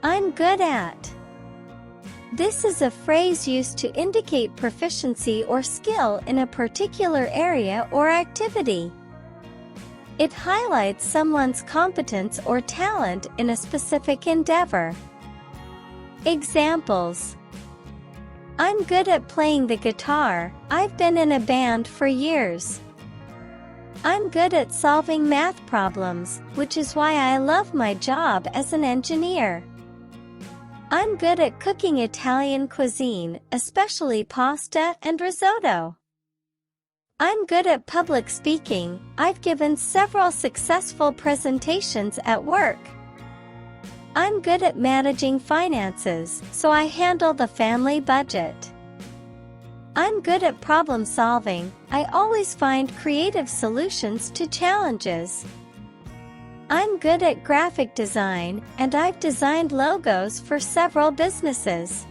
I'm good at. This is a phrase used to indicate proficiency or skill in a particular area or activity. It highlights someone's competence or talent in a specific endeavor. Examples: I'm good at playing the guitar. I've been in a band for years. I'm good at solving math problems, which is why I love my job as an engineer. I'm good at cooking Italian cuisine, especially pasta and risotto. I'm good at public speaking. I've given several successful presentations at work. I'm good at managing finances, so I handle the family budget. I'm good at problem solving. I always find creative solutions to challenges. I'm good at graphic design, and I've designed logos for several businesses.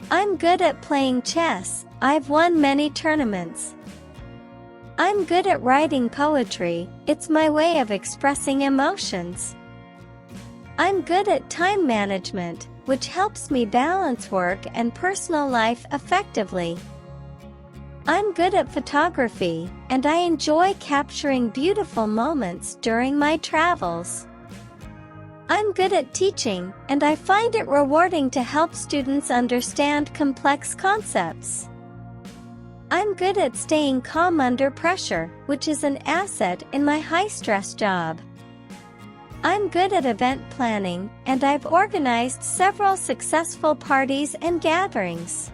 I'm good at playing chess. I've won many tournaments. I'm good at writing poetry. It's my way of expressing emotions. I'm good at time management, which helps me balance work and personal life effectively. I'm good at photography, and I enjoy capturing beautiful moments during my travels. I'm good at teaching, and I find it rewarding to help students understand complex concepts. I'm good at staying calm under pressure, which is an asset in my high-stress job. I'm good at event planning, and I've organized several successful parties and gatherings.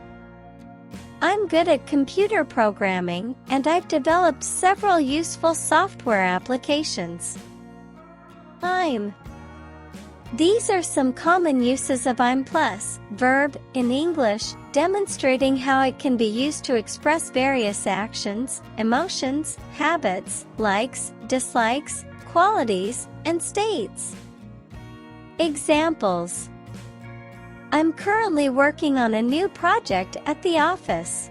I'm good at computer programming, and I've developed several useful software applications. I'm. These are some common uses of I'm plus, verb, in English, demonstrating how it can be used to express various actions, emotions, habits, likes, dislikes, qualities, and states. Examples: I'm currently working on a new project at the office.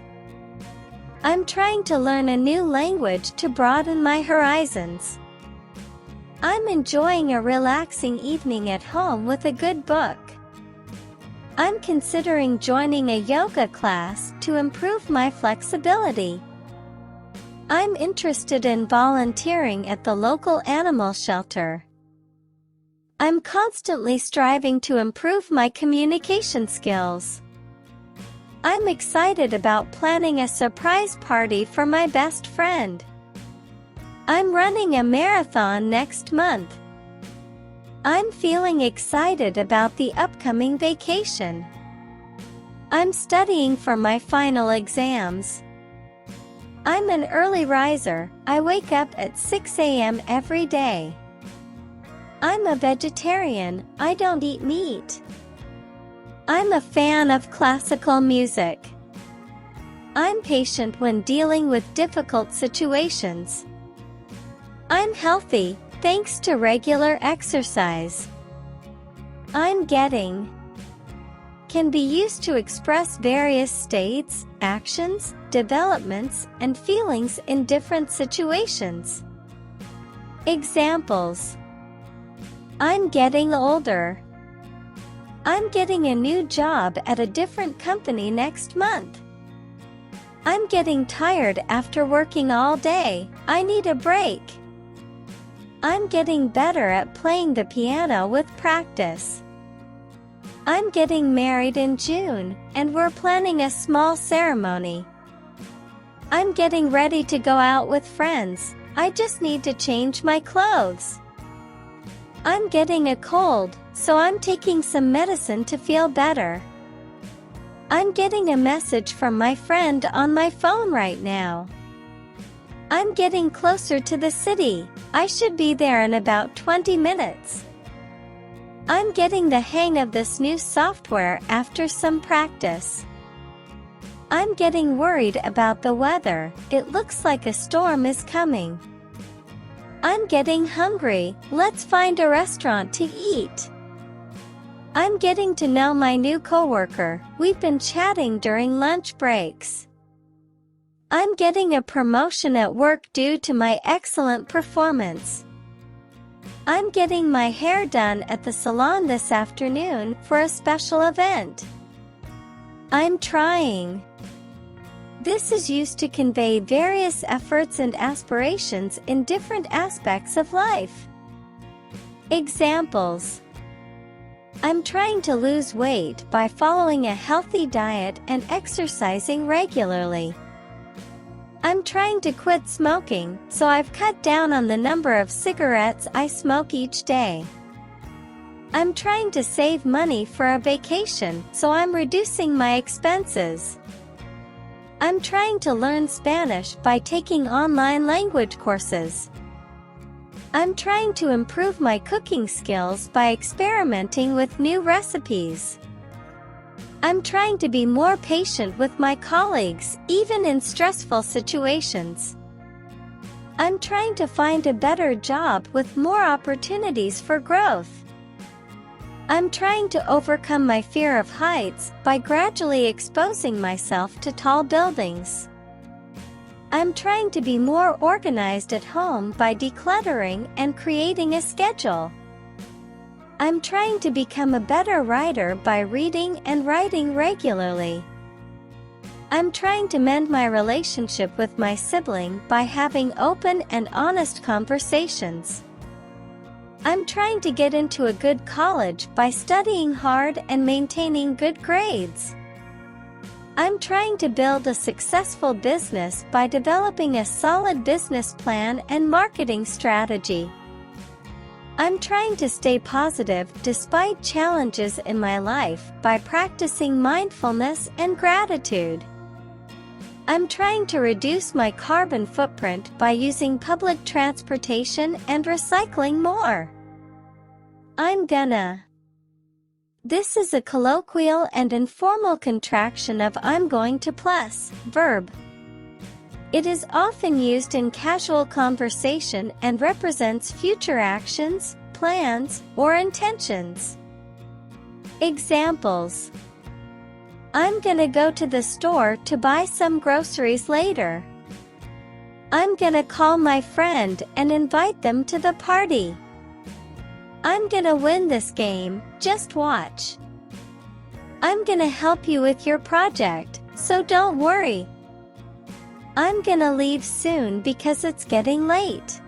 I'm trying to learn a new language to broaden my horizons. I'm enjoying a relaxing evening at home with a good book. I'm considering joining a yoga class to improve my flexibility. I'm interested in volunteering at the local animal shelter. I'm constantly striving to improve my communication skills. I'm excited about planning a surprise party for my best friend. I'm running a marathon next month. I'm feeling excited about the upcoming vacation. I'm studying for my final exams. I'm an early riser. I wake up at 6 a.m. every day. I'm a vegetarian. I don't eat meat. I'm a fan of classical music. I'm patient when dealing with difficult situations. I'm healthy, thanks to regular exercise. I'm getting can be used to express various states, actions, developments, and feelings in different situations. Examples: I'm getting older. I'm getting a new job at a different company next month. I'm getting tired after working all day. I need a break. I'm getting better at playing the piano with practice. I'm getting married in June, and we're planning a small ceremony. I'm getting ready to go out with friends. I just need to change my clothes. I'm getting a cold, so I'm taking some medicine to feel better. I'm getting a message from my friend on my phone right now. I'm getting closer to the city. I should be there in about 20 minutes. I'm getting the hang of this new software after some practice. I'm getting worried about the weather. It looks like a storm is coming. I'm getting hungry. Let's find a restaurant to eat. I'm getting to know my new coworker. We've been chatting during lunch breaks. I'm getting a promotion at work due to my excellent performance. I'm getting my hair done at the salon this afternoon for a special event. I'm trying. This is used to convey various efforts and aspirations in different aspects of life. Examples: I'm trying to lose weight by following a healthy diet and exercising regularly. I'm trying to quit smoking, so I've cut down on the number of cigarettes I smoke each day. I'm trying to save money for a vacation, so I'm reducing my expenses. I'm trying to learn Spanish by taking online language courses. I'm trying to improve my cooking skills by experimenting with new recipes. I'm trying to be more patient with my colleagues, even in stressful situations. I'm trying to find a better job with more opportunities for growth. I'm trying to overcome my fear of heights by gradually exposing myself to tall buildings. I'm trying to be more organized at home by decluttering and creating a schedule. I'm trying to become a better writer by reading and writing regularly. I'm trying to mend my relationship with my sibling by having open and honest conversations. I'm trying to get into a good college by studying hard and maintaining good grades. I'm trying to build a successful business by developing a solid business plan and marketing strategy. I'm trying to stay positive despite challenges in my life by practicing mindfulness and gratitude. I'm trying to reduce my carbon footprint by using public transportation and recycling more. I'm gonna. This is a colloquial and informal contraction of I'm going to plus verb. It is often used in casual conversation and represents future actions, plans, or intentions. Examples: I'm gonna go to the store to buy some groceries later. I'm gonna call my friend and invite them to the party. I'm gonna win this game, just watch. I'm gonna help you with your project, so don't worry. I'm gonna leave soon because it's getting late.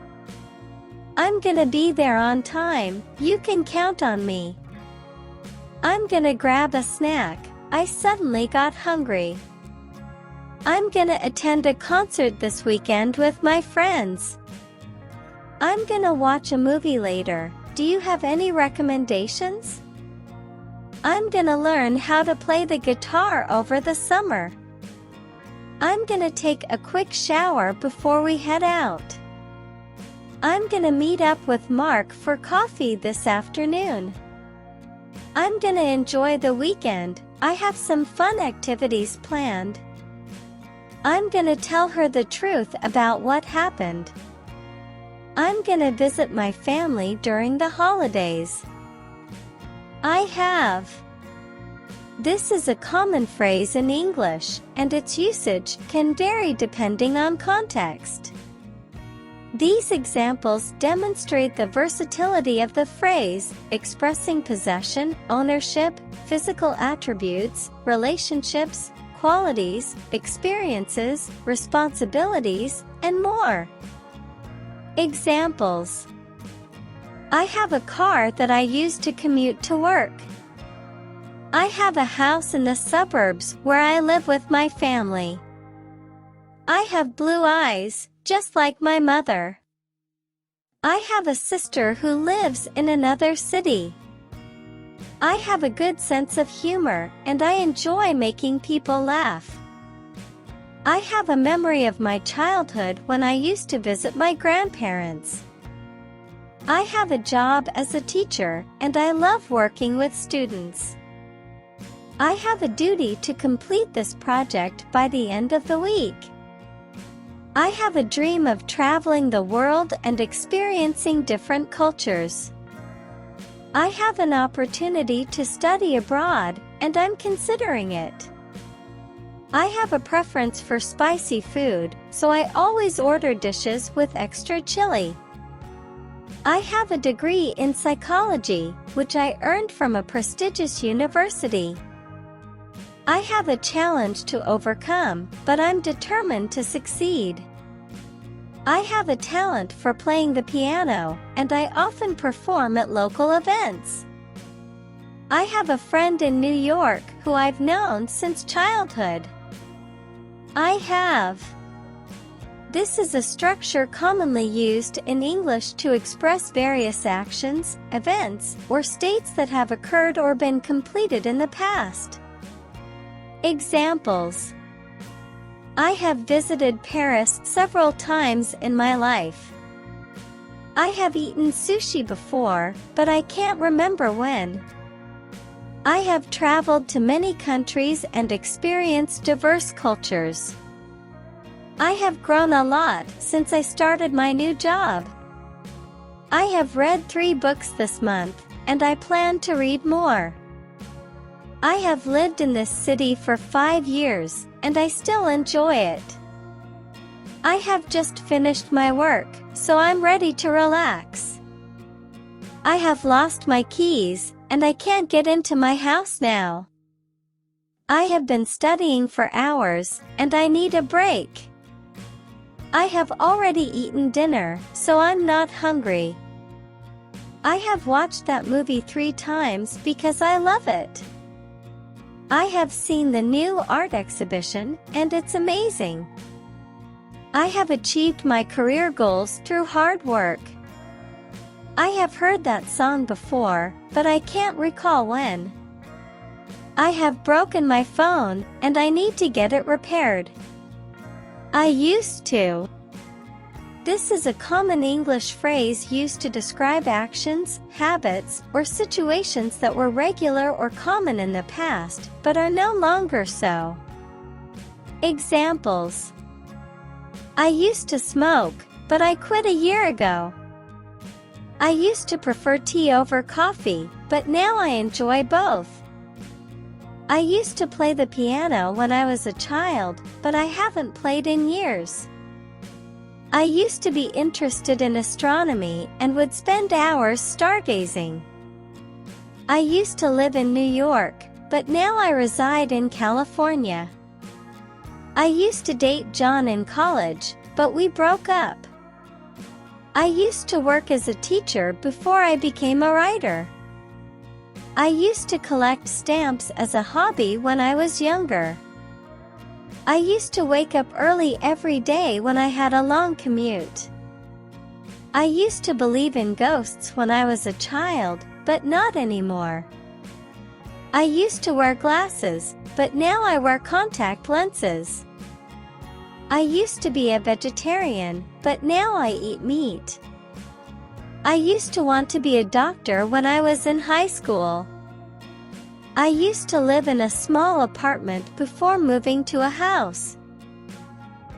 I'm gonna be there on time, you can count on me. I'm gonna grab a snack, I suddenly got hungry. I'm gonna attend a concert this weekend with my friends. I'm gonna watch a movie later, do you have any recommendations? I'm gonna learn how to play the guitar over the summer. I'm gonna take a quick shower before we head out. I'm gonna meet up with Mark for coffee this afternoon. I'm gonna enjoy the weekend, I have some fun activities planned. I'm gonna tell her the truth about what happened. I'm gonna visit my family during the holidays. I have. This is a common phrase in English, and its usage can vary depending on context. These examples demonstrate the versatility of the phrase, expressing possession, ownership, physical attributes, relationships, qualities, experiences, responsibilities, and more. Examples: I have a car that I use to commute to work. I have a house in the suburbs where I live with my family. I have blue eyes, just like my mother. I have a sister who lives in another city. I have a good sense of humor, and I enjoy making people laugh. I have a memory of my childhood when I used to visit my grandparents. I have a job as a teacher, and I love working with students. I have a duty to complete this project by the end of the week. I have a dream of traveling the world and experiencing different cultures. I have an opportunity to study abroad, and I'm considering it. I have a preference for spicy food, so I always order dishes with extra chili. I have a degree in psychology, which I earned from a prestigious university. I have a challenge to overcome, but I'm determined to succeed. I have a talent for playing the piano, and I often perform at local events. I have a friend in New York who I've known since childhood. I have. This is a structure commonly used in English to express various actions, events, or states that have occurred or been completed in the past. Examples: I have visited Paris several times in my life. I have eaten sushi before, but I can't remember when. I have traveled to many countries and experienced diverse cultures. I have grown a lot since I started my new job. I have read 3 books this month, and I plan to read more. I have lived in this city for 5 years, and I still enjoy it. I have just finished my work, so I'm ready to relax. I have lost my keys, and I can't get into my house now. I have been studying for hours, and I need a break. I have already eaten dinner, so I'm not hungry. I have watched that movie 3 times because I love it. I have seen the new art exhibition, and it's amazing. I have achieved my career goals through hard work. I have heard that song before, but I can't recall when. I have broken my phone, and I need to get it repaired. I used to. This is a common English phrase used to describe actions, habits, or situations that were regular or common in the past, but are no longer so. Examples: I used to smoke, but I quit a year ago. I used to prefer tea over coffee, but now I enjoy both. I used to play the piano when I was a child, but I haven't played in years. I used to be interested in astronomy and would spend hours stargazing. I used to live in New York, but now I reside in California. I used to date John in college, but we broke up. I used to work as a teacher before I became a writer. I used to collect stamps as a hobby when I was younger. I used to wake up early every day when I had a long commute. I used to believe in ghosts when I was a child, but not anymore. I used to wear glasses, but now I wear contact lenses. I used to be a vegetarian, but now I eat meat. I used to want to be a doctor when I was in high school. I used to live in a small apartment before moving to a house.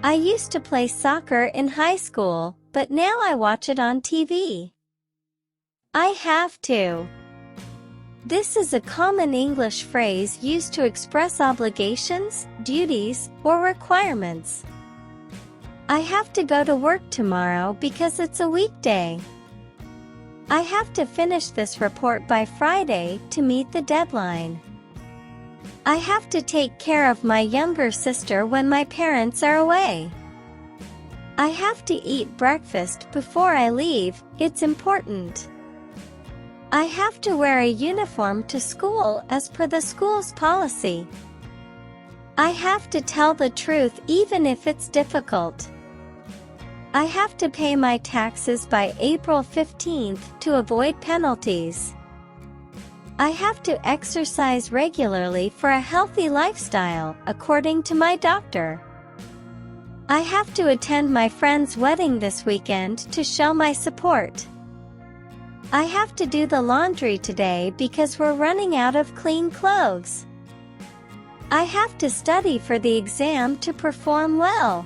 I used to play soccer in high school, but now I watch it on TV. I have to. This is a common English phrase used to express obligations, duties, or requirements. I have to go to work tomorrow because it's a weekday. I have to finish this report by Friday to meet the deadline. I have to take care of my younger sister when my parents are away. I have to eat breakfast before I leave, it's important. I have to wear a uniform to school as per the school's policy. I have to tell the truth even if it's difficult. I have to pay my taxes by April 15th to avoid penalties. I have to exercise regularly for a healthy lifestyle, according to my doctor. I have to attend my friend's wedding this weekend to show my support. I have to do the laundry today because we're running out of clean clothes. I have to study for the exam to perform well.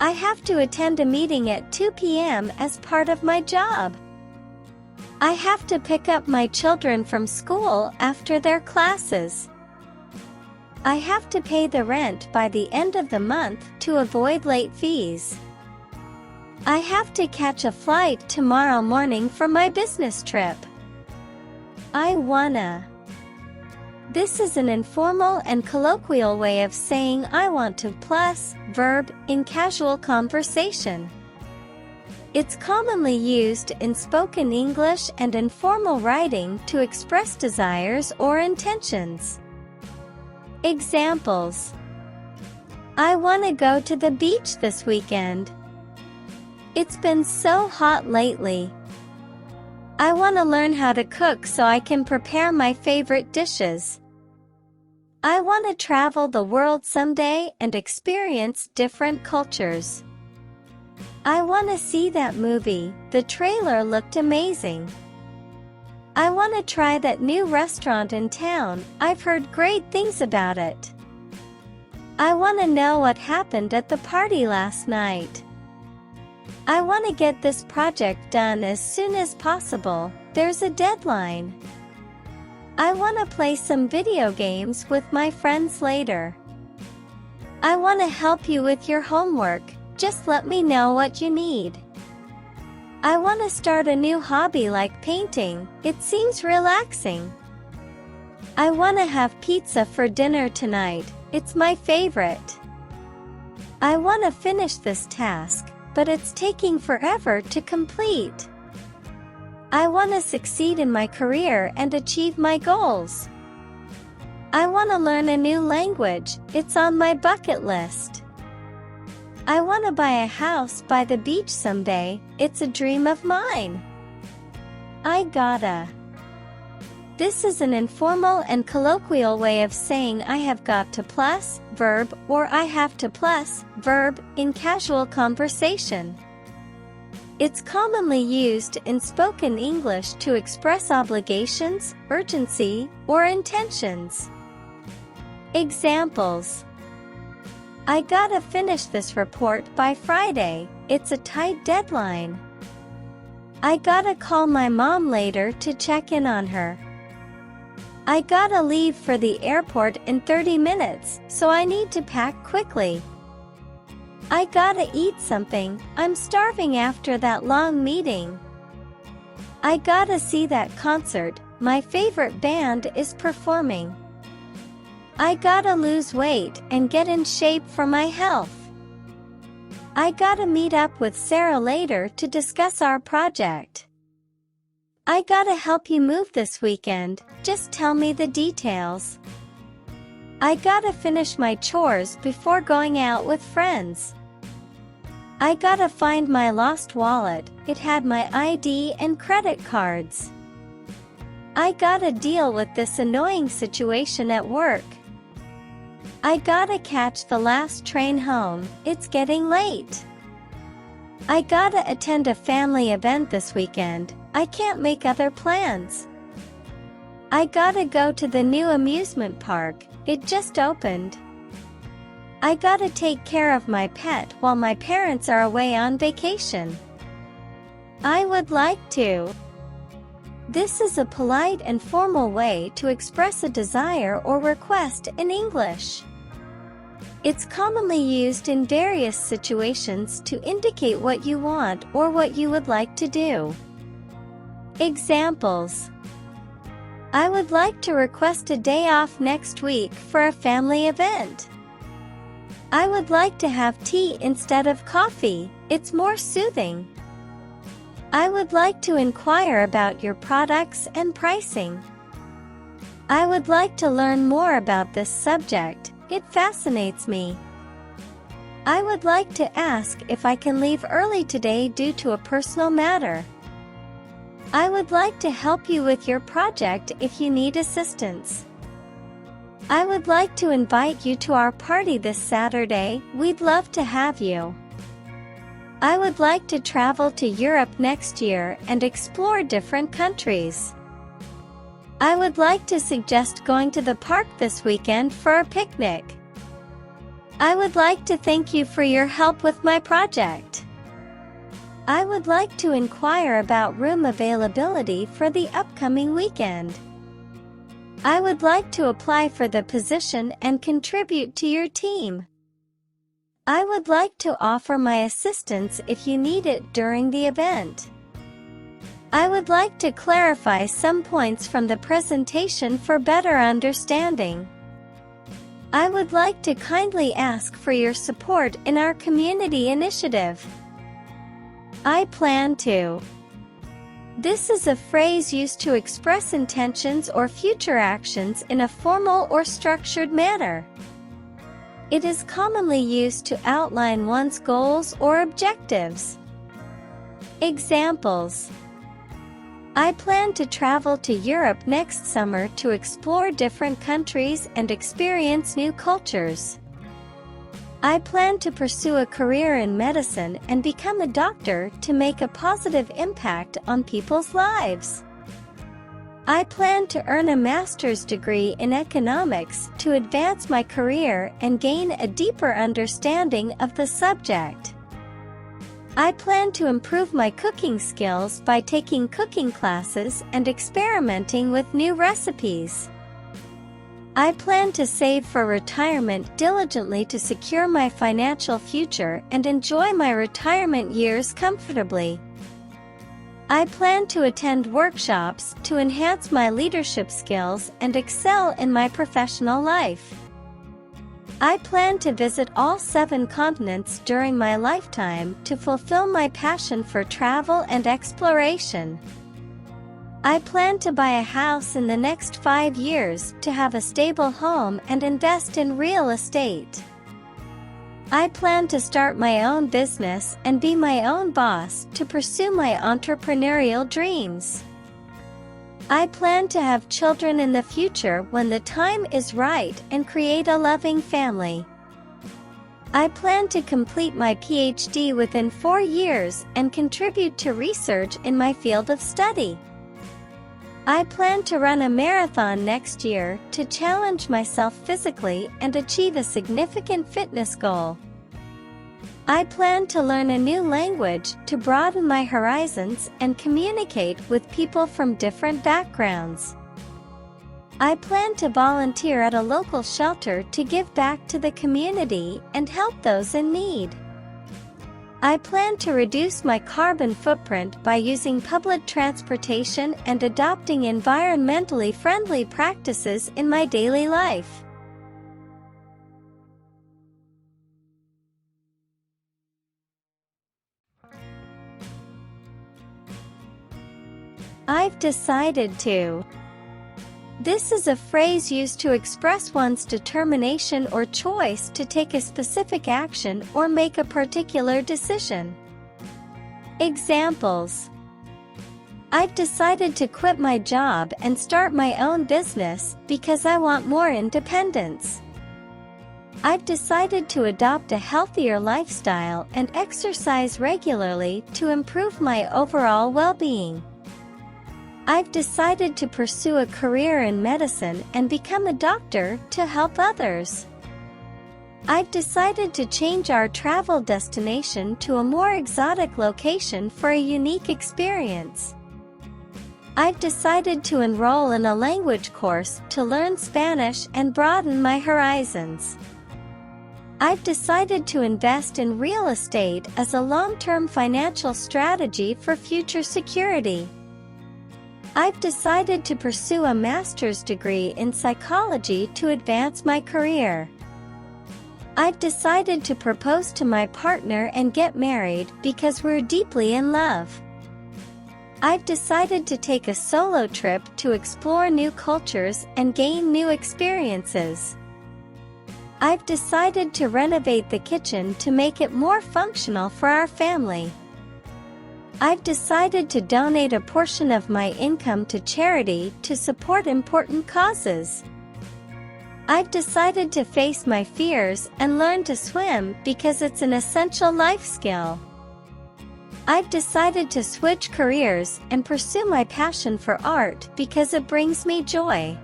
I have to attend a meeting at 2 p.m. as part of my job. I have to pick up my children from school after their classes. I have to pay the rent by the end of the month to avoid late fees. I have to catch a flight tomorrow morning for my business trip. I wanna. This is an informal and colloquial way of saying I want to plus verb in casual conversation. It's commonly used in spoken English and informal writing to express desires or intentions. Examples: I want to go to the beach this weekend. It's been so hot lately. I want to learn how to cook so I can prepare my favorite dishes. I want to travel the world someday and experience different cultures. I want to see that movie, the trailer looked amazing. I want to try that new restaurant in town, I've heard great things about it. I want to know what happened at the party last night. I want to get this project done as soon as possible, there's a deadline. I want to play some video games with my friends later. I want to help you with your homework. Just let me know what you need. I want to start a new hobby like painting, it seems relaxing. I want to have pizza for dinner tonight, it's my favorite. I want to finish this task, but it's taking forever to complete. I want to succeed in my career and achieve my goals. I want to learn a new language, it's on my bucket list. I want to buy a house by the beach someday, it's a dream of mine. I gotta. This is an informal and colloquial way of saying I have got to plus verb or I have to plus verb in casual conversation. It's commonly used in spoken English to express obligations, urgency, or intentions. Examples: I gotta finish this report by Friday, it's a tight deadline. I gotta call my mom later to check in on her. I gotta leave for the airport in 30 minutes, so I need to pack quickly. I gotta eat something, I'm starving after that long meeting. I gotta see that concert, my favorite band is performing. I gotta lose weight and get in shape for my health. I gotta meet up with Sarah later to discuss our project. I gotta help you move this weekend, just tell me the details. I gotta finish my chores before going out with friends. I gotta find my lost wallet, it had my ID and credit cards. I gotta deal with this annoying situation at work. I gotta catch the last train home, it's getting late. I gotta attend a family event this weekend, I can't make other plans. I gotta go to the new amusement park, it just opened. I gotta take care of my pet while my parents are away on vacation. I would like to. This is a polite and formal way to express a desire or request in English. It's commonly used in various situations to indicate what you want or what you would like to do. Examples: I would like to request a day off next week for a family event. I would like to have tea instead of coffee, it's more soothing. I would like to inquire about your products and pricing. I would like to learn more about this subject, it fascinates me. I would like to ask if I can leave early today due to a personal matter. I would like to help you with your project if you need assistance. I would like to invite you to our party this Saturday, we'd love to have you. I would like to travel to Europe next year and explore different countries. I would like to suggest going to the park this weekend for a picnic. I would like to thank you for your help with my project. I would like to inquire about room availability for the upcoming weekend. I would like to apply for the position and contribute to your team. I would like to offer my assistance if you need it during the event. I would like to clarify some points from the presentation for better understanding. I would like to kindly ask for your support in our community initiative. I plan to. This is a phrase used to express intentions or future actions in a formal or structured manner. It is commonly used to outline one's goals or objectives. Examples: I plan to travel to Europe next summer to explore different countries and experience new cultures. I plan to pursue a career in medicine and become a doctor to make a positive impact on people's lives. I plan to earn a master's degree in economics to advance my career and gain a deeper understanding of the subject. I plan to improve my cooking skills by taking cooking classes and experimenting with new recipes. I plan to save for retirement diligently to secure my financial future and enjoy my retirement years comfortably. I plan to attend workshops to enhance my leadership skills and excel in my professional life. I plan to visit all 7 continents during my lifetime to fulfill my passion for travel and exploration. I plan to buy a house in the next 5 years to have a stable home and invest in real estate. I plan to start my own business and be my own boss to pursue my entrepreneurial dreams. I plan to have children in the future when the time is right and create a loving family. I plan to complete my PhD within 4 years and contribute to research in my field of study. I plan to run a marathon next year to challenge myself physically and achieve a significant fitness goal. I plan to learn a new language to broaden my horizons and communicate with people from different backgrounds. I plan to volunteer at a local shelter to give back to the community and help those in need. I plan to reduce my carbon footprint by using public transportation and adopting environmentally friendly practices in my daily life. I've decided to. This is a phrase used to express one's determination or choice to take a specific action or make a particular decision. Examples: I've decided to quit my job and start my own business because I want more independence. I've decided to adopt a healthier lifestyle and exercise regularly to improve my overall well-being. I've decided to pursue a career in medicine and become a doctor to help others. I've decided to change our travel destination to a more exotic location for a unique experience. I've decided to enroll in a language course to learn Spanish and broaden my horizons. I've decided to invest in real estate as a long-term financial strategy for future security. I've decided to pursue a master's degree in psychology to advance my career. I've decided to propose to my partner and get married because we're deeply in love. I've decided to take a solo trip to explore new cultures and gain new experiences. I've decided to renovate the kitchen to make it more functional for our family. I've decided to donate a portion of my income to charity to support important causes. I've decided to face my fears and learn to swim because it's an essential life skill. I've decided to switch careers and pursue my passion for art because it brings me joy.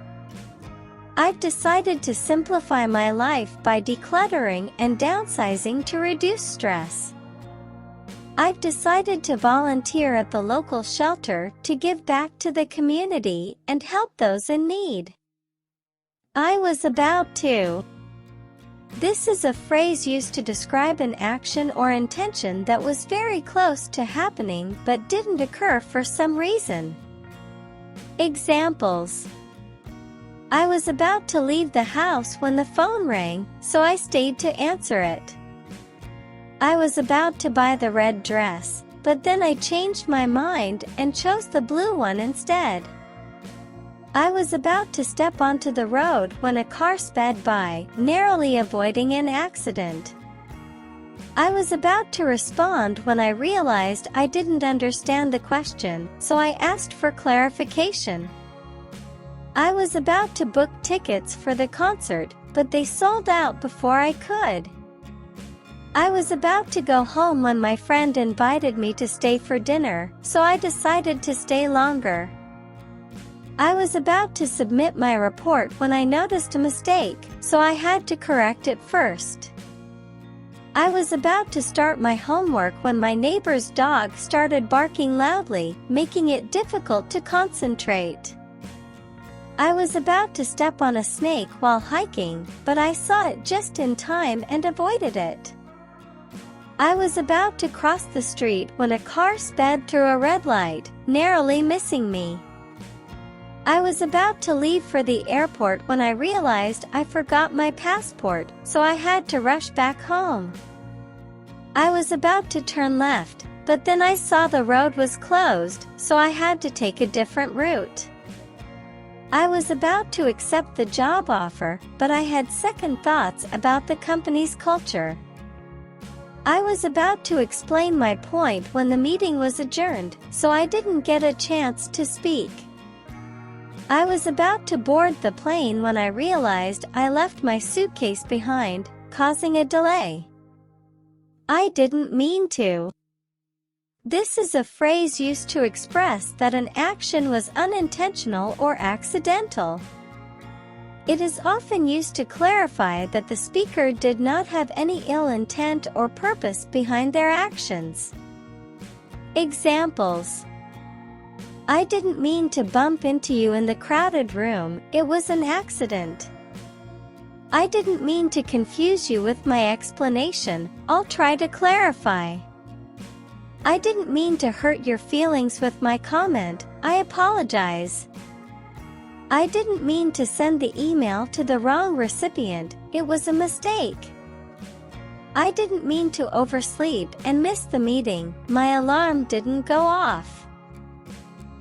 I've decided to simplify my life by decluttering and downsizing to reduce stress. I've decided to volunteer at the local shelter to give back to the community and help those in need. I was about to. This is a phrase used to describe an action or intention that was very close to happening but didn't occur for some reason. Examples: I was about to leave the house when the phone rang, so I stayed to answer it. I was about to buy the red dress, but then I changed my mind and chose the blue one instead. I was about to step onto the road when a car sped by, narrowly avoiding an accident. I was about to respond when I realized I didn't understand the question, so I asked for clarification. I was about to book tickets for the concert, but they sold out before I could. I was about to go home when my friend invited me to stay for dinner, so I decided to stay longer. I was about to submit my report when I noticed a mistake, so I had to correct it first. I was about to start my homework when my neighbor's dog started barking loudly, making it difficult to concentrate. I was about to step on a snake while hiking, but I saw it just in time and avoided it. I was about to cross the street when a car sped through a red light, narrowly missing me. I was about to leave for the airport when I realized I forgot my passport, so I had to rush back home. I was about to turn left, but then I saw the road was closed, so I had to take a different route. I was about to accept the job offer, but I had second thoughts about the company's culture. I was about to explain my point when the meeting was adjourned, so I didn't get a chance to speak. I was about to board the plane when I realized I left my suitcase behind, causing a delay. I didn't mean to. This is a phrase used to express that an action was unintentional or accidental. It is often used to clarify that the speaker did not have any ill intent or purpose behind their actions. Examples: I didn't mean to bump into you in the crowded room, it was an accident. I didn't mean to confuse you with my explanation, I'll try to clarify. I didn't mean to hurt your feelings with my comment, I apologize. I didn't mean to send the email to the wrong recipient, it was a mistake. I didn't mean to oversleep and miss the meeting, my alarm didn't go off.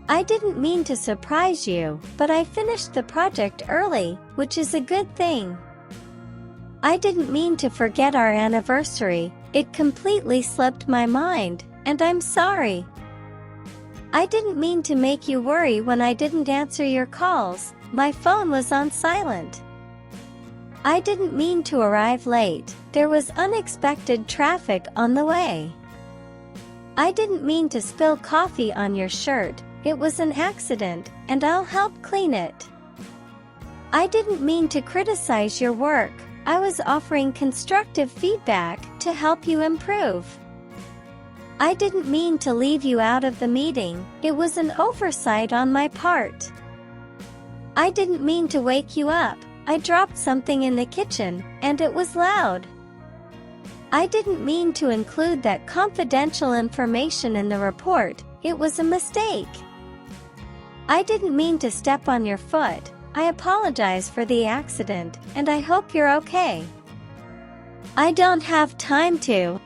I didn't mean to surprise you, but I finished the project early, which is a good thing. I didn't mean to forget our anniversary, it completely slipped my mind, and I'm sorry. I didn't mean to make you worry when I didn't answer your calls, my phone was on silent. I didn't mean to arrive late, there was unexpected traffic on the way. I didn't mean to spill coffee on your shirt, it was an accident, and I'll help clean it. I didn't mean to criticize your work, I was offering constructive feedback to help you improve. I didn't mean to leave you out of the meeting, it was an oversight on my part. I didn't mean to wake you up, I dropped something in the kitchen, and it was loud. I didn't mean to include that confidential information in the report, it was a mistake. I didn't mean to step on your foot, I apologize for the accident, and I hope you're okay. I don't have time to.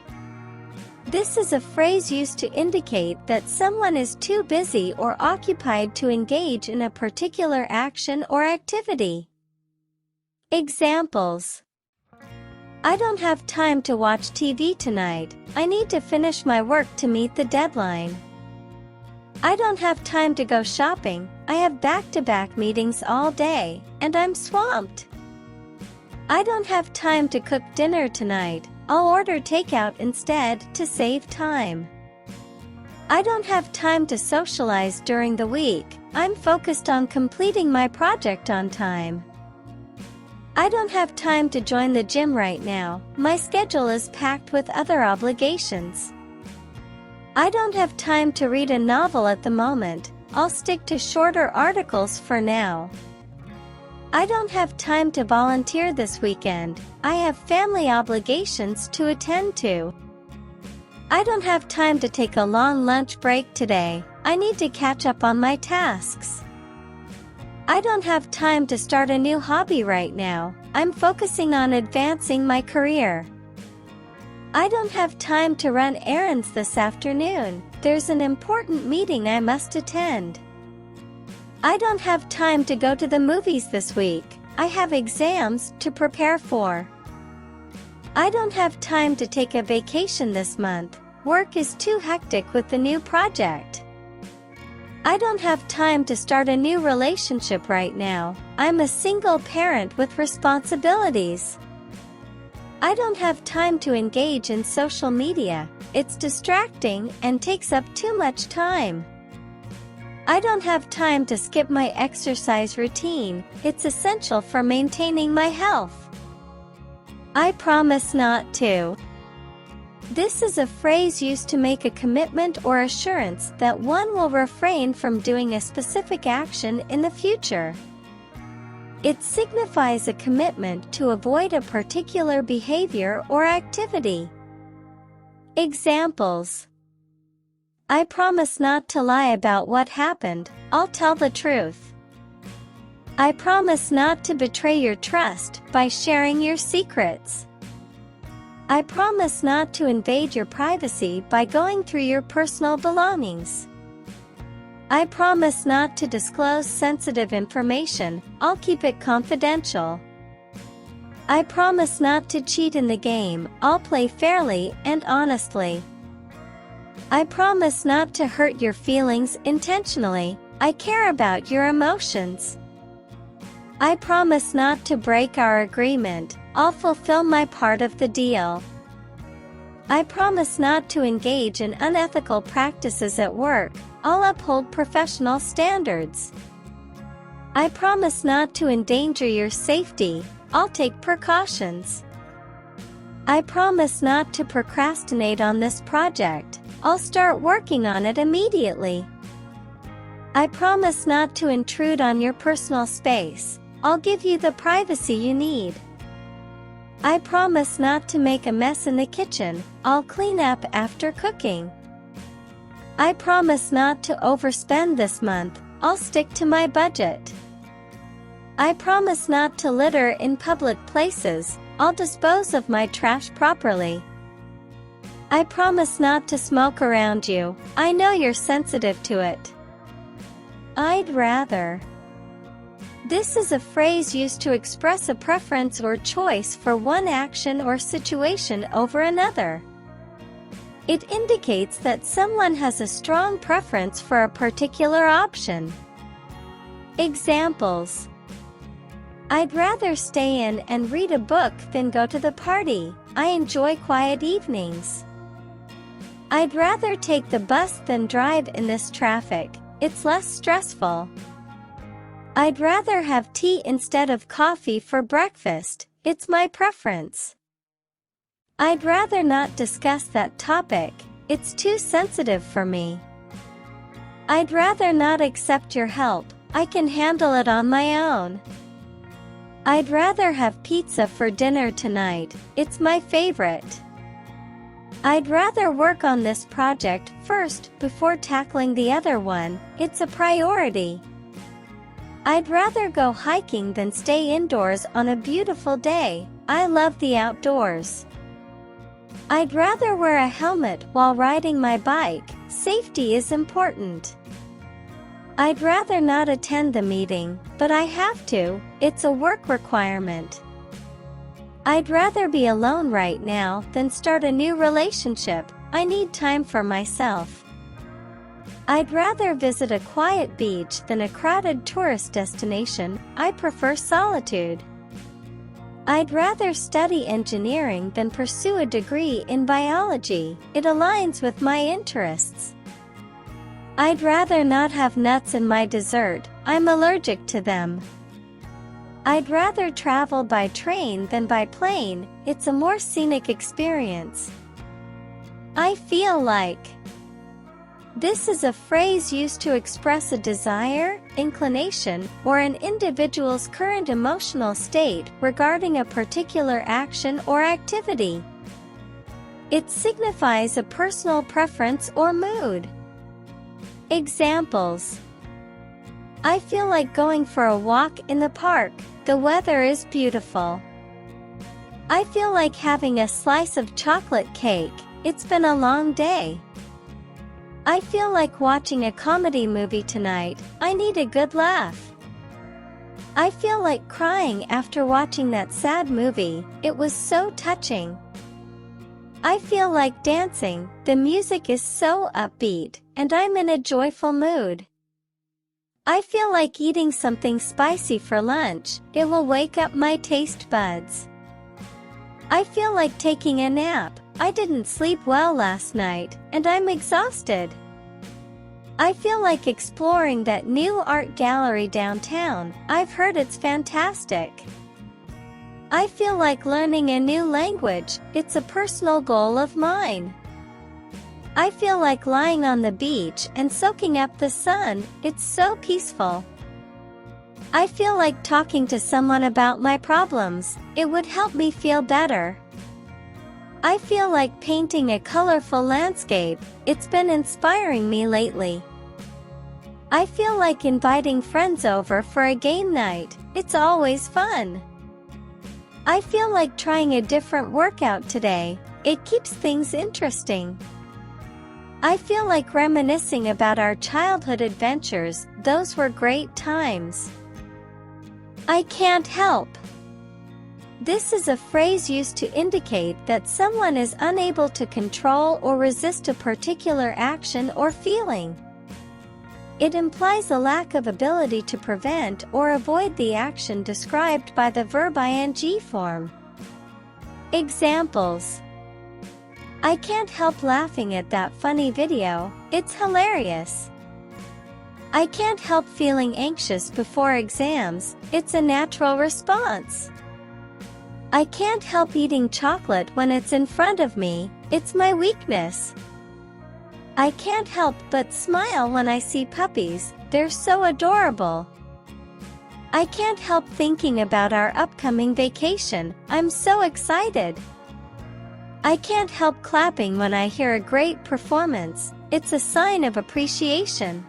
This is a phrase used to indicate that someone is too busy or occupied to engage in a particular action or activity. Examples: I don't have time to watch TV tonight, I need to finish my work to meet the deadline. I don't have time to go shopping, I have back-to-back meetings all day, and I'm swamped. I don't have time to cook dinner tonight, I'll order takeout instead to save time. I don't have time to socialize during the week, I'm focused on completing my project on time. I don't have time to join the gym right now, my schedule is packed with other obligations. I don't have time to read a novel at the moment, I'll stick to shorter articles for now. I don't have time to volunteer this weekend. I have family obligations to attend to. I don't have time to take a long lunch break today. I need to catch up on my tasks. I don't have time to start a new hobby right now. I'm focusing on advancing my career. I don't have time to run errands this afternoon. There's an important meeting I must attend. I don't have time to go to the movies this week. I have exams to prepare for. I don't have time to take a vacation this month. Work is too hectic with the new project. I don't have time to start a new relationship right now. I'm a single parent with responsibilities. I don't have time to engage in social media. It's distracting and takes up too much time. I don't have time to skip my exercise routine. It's essential for maintaining my health. I promise not to. This is a phrase used to make a commitment or assurance that one will refrain from doing a specific action in the future. It signifies a commitment to avoid a particular behavior or activity. Examples: I promise not to lie about what happened. I'll tell the truth. I promise not to betray your trust by sharing your secrets. I promise not to invade your privacy by going through your personal belongings. I promise not to disclose sensitive information. I'll keep it confidential. I promise not to cheat in the game. I'll play fairly and honestly. I promise not to hurt your feelings intentionally. I care about your emotions. I promise not to break our agreement. I'll fulfill my part of the deal. I promise not to engage in unethical practices at work. I'll uphold professional standards. I promise not to endanger your safety. I'll take precautions. I promise not to procrastinate on this project. I'll start working on it immediately. I promise not to intrude on your personal space. I'll give you the privacy you need. I promise not to make a mess in the kitchen. I'll clean up after cooking. I promise not to overspend this month. I'll stick to my budget. I promise not to litter in public places. I'll dispose of my trash properly. I promise not to smoke around you. I know you're sensitive to it. I'd rather. This is a phrase used to express a preference or choice for one action or situation over another. It indicates that someone has a strong preference for a particular option. Examples: I'd rather stay in and read a book than go to the party. I enjoy quiet evenings. I'd rather take the bus than drive in this traffic. It's less stressful. I'd rather have tea instead of coffee for breakfast. It's my preference. I'd rather not discuss that topic. It's too sensitive for me. I'd rather not accept your help. I can handle it on my own. I'd rather have pizza for dinner tonight. It's my favorite. I'd rather work on this project first before tackling the other one. It's a priority. I'd rather go hiking than stay indoors on a beautiful day. I love the outdoors. I'd rather wear a helmet while riding my bike. Safety is important. I'd rather not attend the meeting, but I have to. It's a work requirement. I'd rather be alone right now than start a new relationship. I need time for myself. I'd rather visit a quiet beach than a crowded tourist destination. I prefer solitude. I'd rather study engineering than pursue a degree in biology. It aligns with my interests. I'd rather not have nuts in my dessert. I'm allergic to them. I'd rather travel by train than by plane. It's a more scenic experience. I feel like. This is a phrase used to express a desire, inclination, or an individual's current emotional state regarding a particular action or activity. It signifies a personal preference or mood. Examples: I feel like going for a walk in the park. The weather is beautiful. I feel like having a slice of chocolate cake. It's been a long day. I feel like watching a comedy movie tonight. I need a good laugh. I feel like crying after watching that sad movie. It was so touching. I feel like dancing. The music is so upbeat, and I'm in a joyful mood. I feel like eating something spicy for lunch. It will wake up my taste buds. I feel like taking a nap. I didn't sleep well last night, and I'm exhausted. I feel like exploring that new art gallery downtown. I've heard it's fantastic. I feel like learning a new language. It's a personal goal of mine. I feel like lying on the beach and soaking up the sun. It's so peaceful. I feel like talking to someone about my problems. It would help me feel better. I feel like painting a colorful landscape. It's been inspiring me lately. I feel like inviting friends over for a game night. It's always fun. I feel like trying a different workout today. It keeps things interesting. I feel like reminiscing about our childhood adventures. Those were great times. I can't help. This is a phrase used to indicate that someone is unable to control or resist a particular action or feeling. It implies a lack of ability to prevent or avoid the action described by the verb ing form. Examples: I can't help laughing at that funny video. It's hilarious. I can't help feeling anxious before exams. It's a natural response. I can't help eating chocolate when it's in front of me. It's my weakness. I can't help but smile when I see puppies. They're so adorable. I can't help thinking about our upcoming vacation. I'm so excited. I can't help clapping when I hear a great performance. It's a sign of appreciation.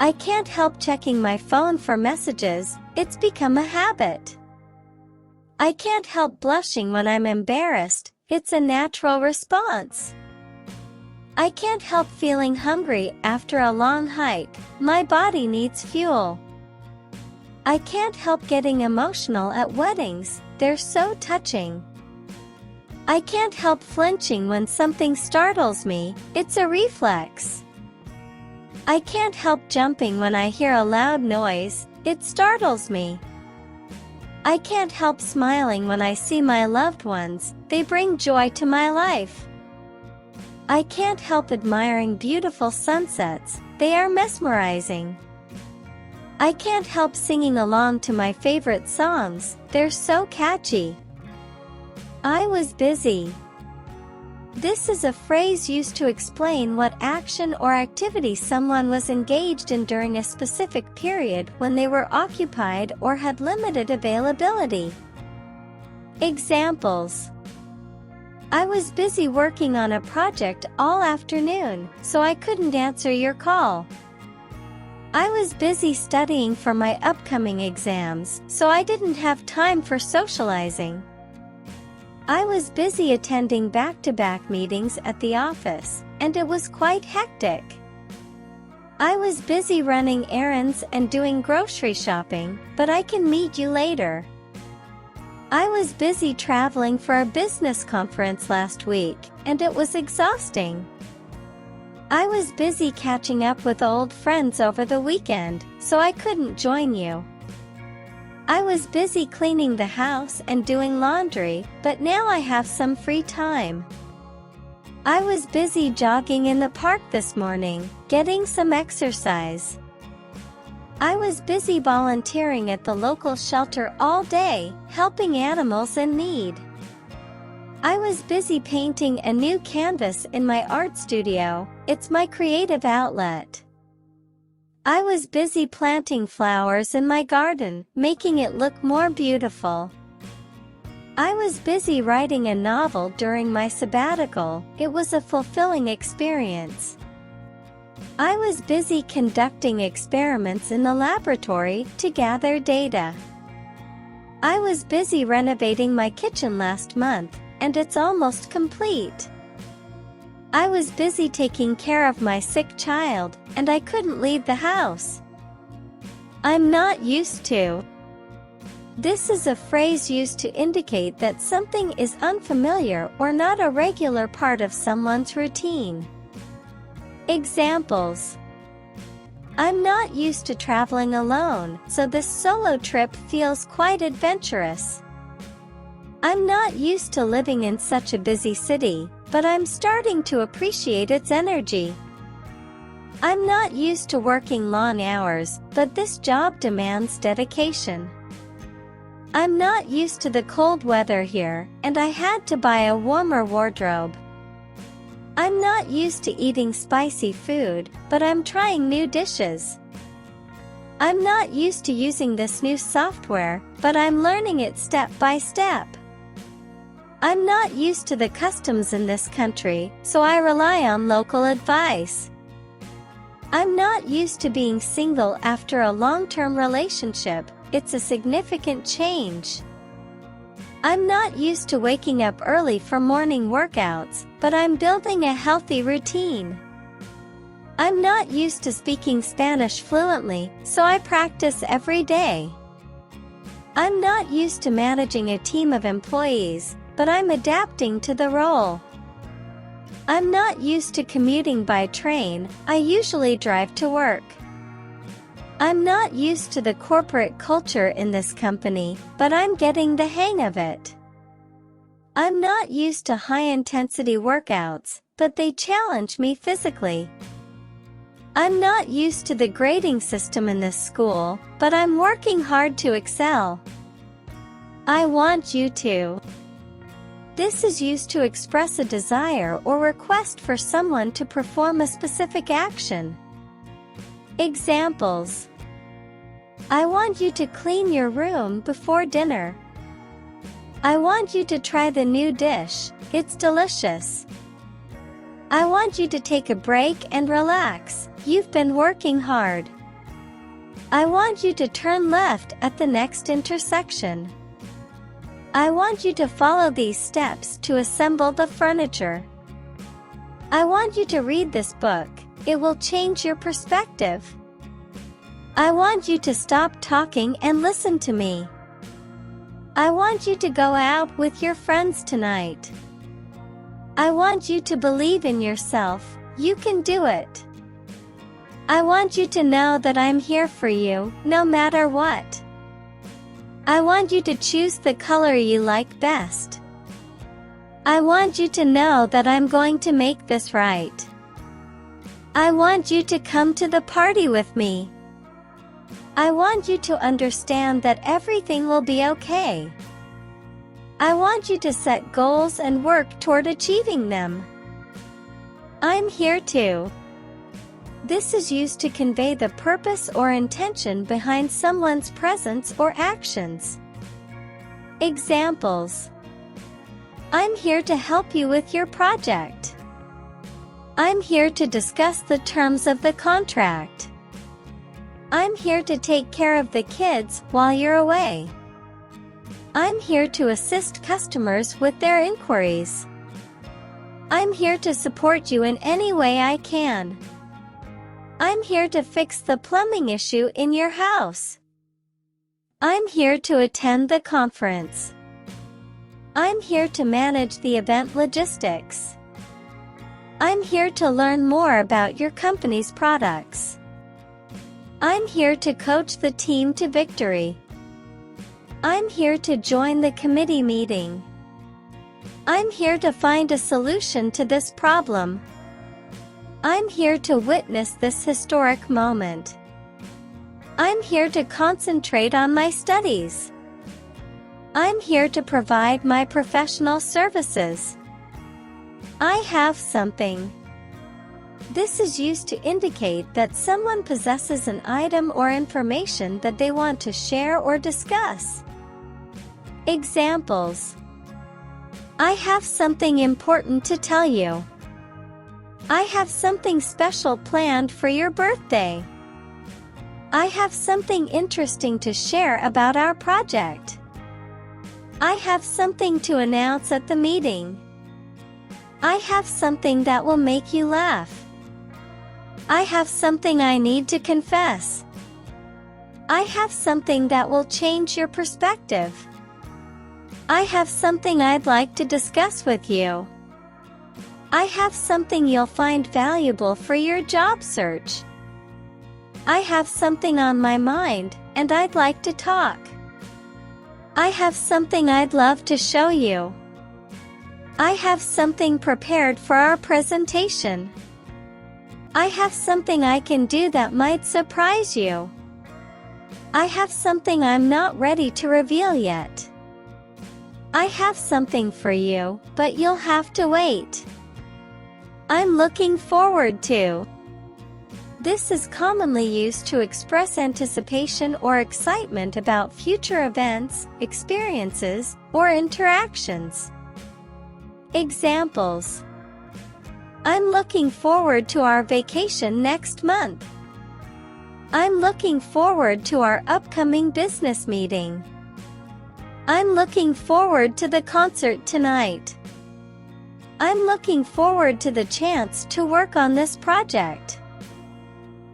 I can't help checking my phone for messages. It's become a habit. I can't help blushing when I'm embarrassed. It's a natural response. I can't help feeling hungry after a long hike. My body needs fuel. I can't help getting emotional at weddings. They're so touching. I can't help flinching when something startles me. It's a reflex. I can't help jumping when I hear a loud noise. It startles me. I can't help smiling when I see my loved ones. They bring joy to my life. I can't help admiring beautiful sunsets. They are mesmerizing. I can't help singing along to my favorite songs. They're so catchy. I was busy. This is a phrase used to explain what action or activity someone was engaged in during a specific period when they were occupied or had limited availability. Examples: I was busy working on a project all afternoon, so I couldn't answer your call. I was busy studying for my upcoming exams, so I didn't have time for socializing. I was busy attending back-to-back meetings at the office, and it was quite hectic. I was busy running errands and doing grocery shopping, but I can meet you later. I was busy traveling for a business conference last week, and it was exhausting. I was busy catching up with old friends over the weekend, so I couldn't join you. I was busy cleaning the house and doing laundry, but now I have some free time. I was busy jogging in the park this morning, getting some exercise. I was busy volunteering at the local shelter all day, helping animals in need. I was busy painting a new canvas in my art studio. It's my creative outlet. I was busy planting flowers in my garden, making it look more beautiful. I was busy writing a novel during my sabbatical. It was a fulfilling experience. I was busy conducting experiments in the laboratory to gather data. I was busy renovating my kitchen last month, and it's almost complete. I was busy taking care of my sick child, and I couldn't leave the house. I'm not used to. This is a phrase used to indicate that something is unfamiliar or not a regular part of someone's routine. Examples: I'm not used to traveling alone, so this solo trip feels quite adventurous. I'm not used to living in such a busy city, but I'm starting to appreciate its energy. I'm not used to working long hours, but this job demands dedication. I'm not used to the cold weather here, and I had to buy a warmer wardrobe. I'm not used to eating spicy food, but I'm trying new dishes. I'm not used to using this new software, but I'm learning it step by step. I'm not used to the customs in this country, so I rely on local advice. I'm not used to being single after a long-term relationship. It's a significant change. I'm not used to waking up early for morning workouts, but I'm building a healthy routine. I'm not used to speaking Spanish fluently, so I practice every day. I'm not used to managing a team of employees, but I'm adapting to the role. I'm not used to commuting by train. I usually drive to work. I'm not used to the corporate culture in this company, but I'm getting the hang of it. I'm not used to high-intensity workouts, but they challenge me physically. I'm not used to the grading system in this school, but I'm working hard to excel. I want you to. This is used to express a desire or request for someone to perform a specific action. Examples: I want you to clean your room before dinner. I want you to try the new dish. It's delicious. I want you to take a break and relax. You've been working hard. I want you to turn left at the next intersection. I want you to follow these steps to assemble the furniture. I want you to read this book. It will change your perspective. I want you to stop talking and listen to me. I want you to go out with your friends tonight. I want you to believe in yourself. You can do it. I want you to know that I'm here for you, no matter what. I want you to choose the color you like best. I want you to know that I'm going to make this right. I want you to come to the party with me. I want you to understand that everything will be okay. I want you to set goals and work toward achieving them. I'm here too. This is used to convey the purpose or intention behind someone's presence or actions. Examples: I'm here to help you with your project. I'm here to discuss the terms of the contract. I'm here to take care of the kids while you're away. I'm here to assist customers with their inquiries. I'm here to support you in any way I can. I'm here to fix the plumbing issue in your house. I'm here to attend the conference. I'm here to manage the event logistics. I'm here to learn more about your company's products. I'm here to coach the team to victory. I'm here to join the committee meeting. I'm here to find a solution to this problem. I'm here to witness this historic moment. I'm here to concentrate on my studies. I'm here to provide my professional services. I have something. This is used to indicate that someone possesses an item or information that they want to share or discuss. Examples: I have something important to tell you. I have something special planned for your birthday. I have something interesting to share about our project. I have something to announce at the meeting. I have something that will make you laugh. I have something I need to confess. I have something that will change your perspective. I have something I'd like to discuss with you. I have something you'll find valuable for your job search. I have something on my mind, and I'd like to talk. I have something I'd love to show you. I have something prepared for our presentation. I have something I can do that might surprise you. I have something I'm not ready to reveal yet. I have something for you, but you'll have to wait. I'm looking forward to. This is commonly used to express anticipation or excitement about future events, experiences, or interactions. Examples: I'm looking forward to our vacation next month. I'm looking forward to our upcoming business meeting. I'm looking forward to the concert tonight. I'm looking forward to the chance to work on this project.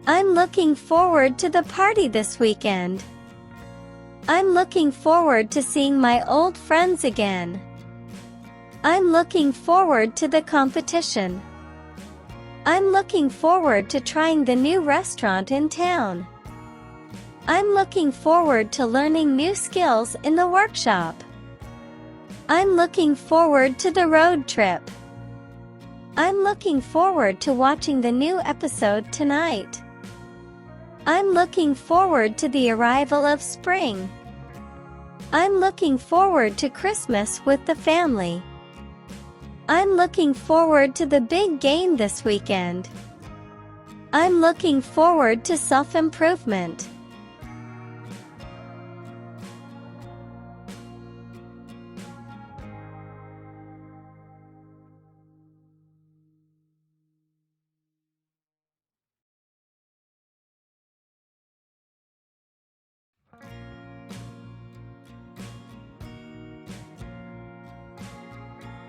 I'm looking forward to the party this weekend. I'm looking forward to seeing my old friends again. I'm looking forward to the competition. I'm looking forward to trying the new restaurant in town. I'm looking forward to learning new skills in the workshop. I'm looking forward to the road trip. I'm looking forward to watching the new episode tonight. I'm looking forward to the arrival of spring. I'm looking forward to Christmas with the family. I'm looking forward to the big game this weekend. I'm looking forward to self-improvement.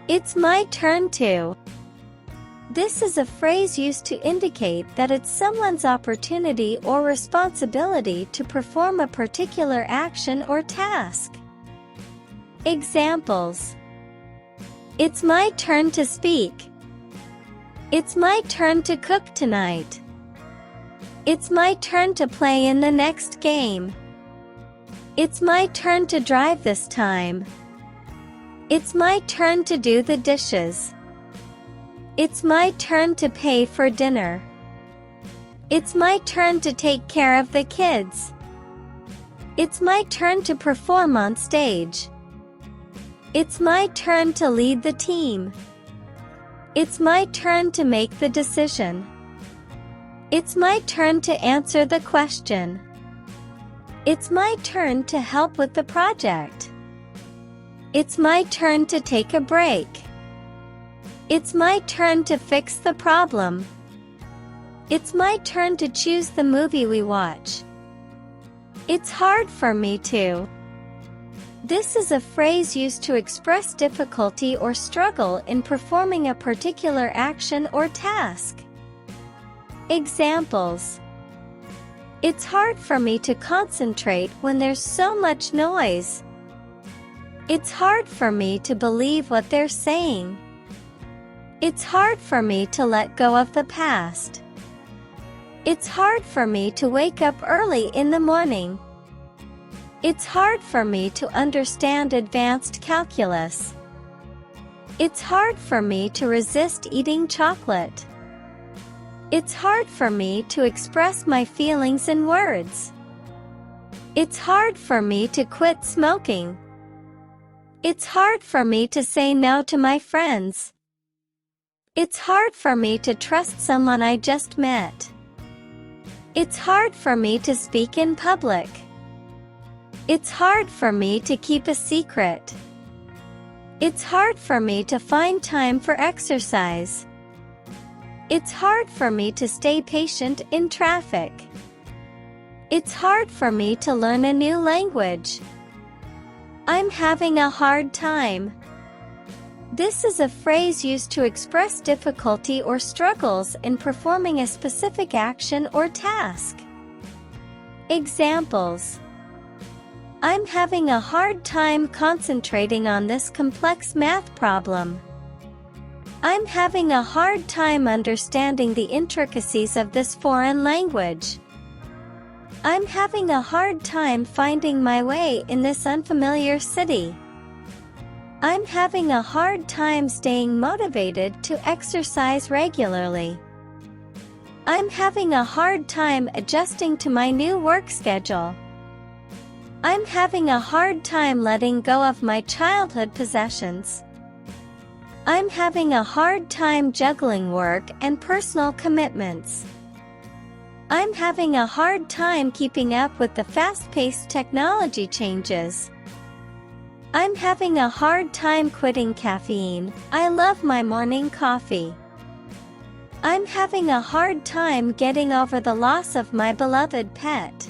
It's my turn to. This is a phrase used to indicate that it's someone's opportunity or responsibility to perform a particular action or task. Examples: It's my turn to speak. It's my turn to cook tonight. It's my turn to play in the next game. It's my turn to drive this time. It's my turn to do the dishes. It's my turn to pay for dinner. It's my turn to take care of the kids. It's my turn to perform on stage. It's my turn to lead the team. It's my turn to make the decision. It's my turn to answer the question. It's my turn to help with the project. It's my turn to take a break. It's my turn to fix the problem. It's my turn to choose the movie we watch. It's hard for me to. This is a phrase used to express difficulty or struggle in performing a particular action or task. Examples: It's hard for me to concentrate when there's so much noise. It's hard for me to believe what they're saying. It's hard for me to let go of the past. It's hard for me to wake up early in the morning. It's hard for me to understand advanced calculus. It's hard for me to resist eating chocolate. It's hard for me to express my feelings in words. It's hard for me to quit smoking. It's hard for me to say no to my friends. It's hard for me to trust someone I just met. It's hard for me to speak in public. It's hard for me to keep a secret. It's hard for me to find time for exercise. It's hard for me to stay patient in traffic. It's hard for me to learn a new language. I'm having a hard time. This is a phrase used to express difficulty or struggles in performing a specific action or task. Examples: I'm having a hard time concentrating on this complex math problem. I'm having a hard time understanding the intricacies of this foreign language. I'm having a hard time finding my way in this unfamiliar city. I'm having a hard time staying motivated to exercise regularly. I'm having a hard time adjusting to my new work schedule. I'm having a hard time letting go of my childhood possessions. I'm having a hard time juggling work and personal commitments. I'm having a hard time keeping up with the fast-paced technology changes. I'm having a hard time quitting caffeine. I love my morning coffee. I'm having a hard time getting over the loss of my beloved pet.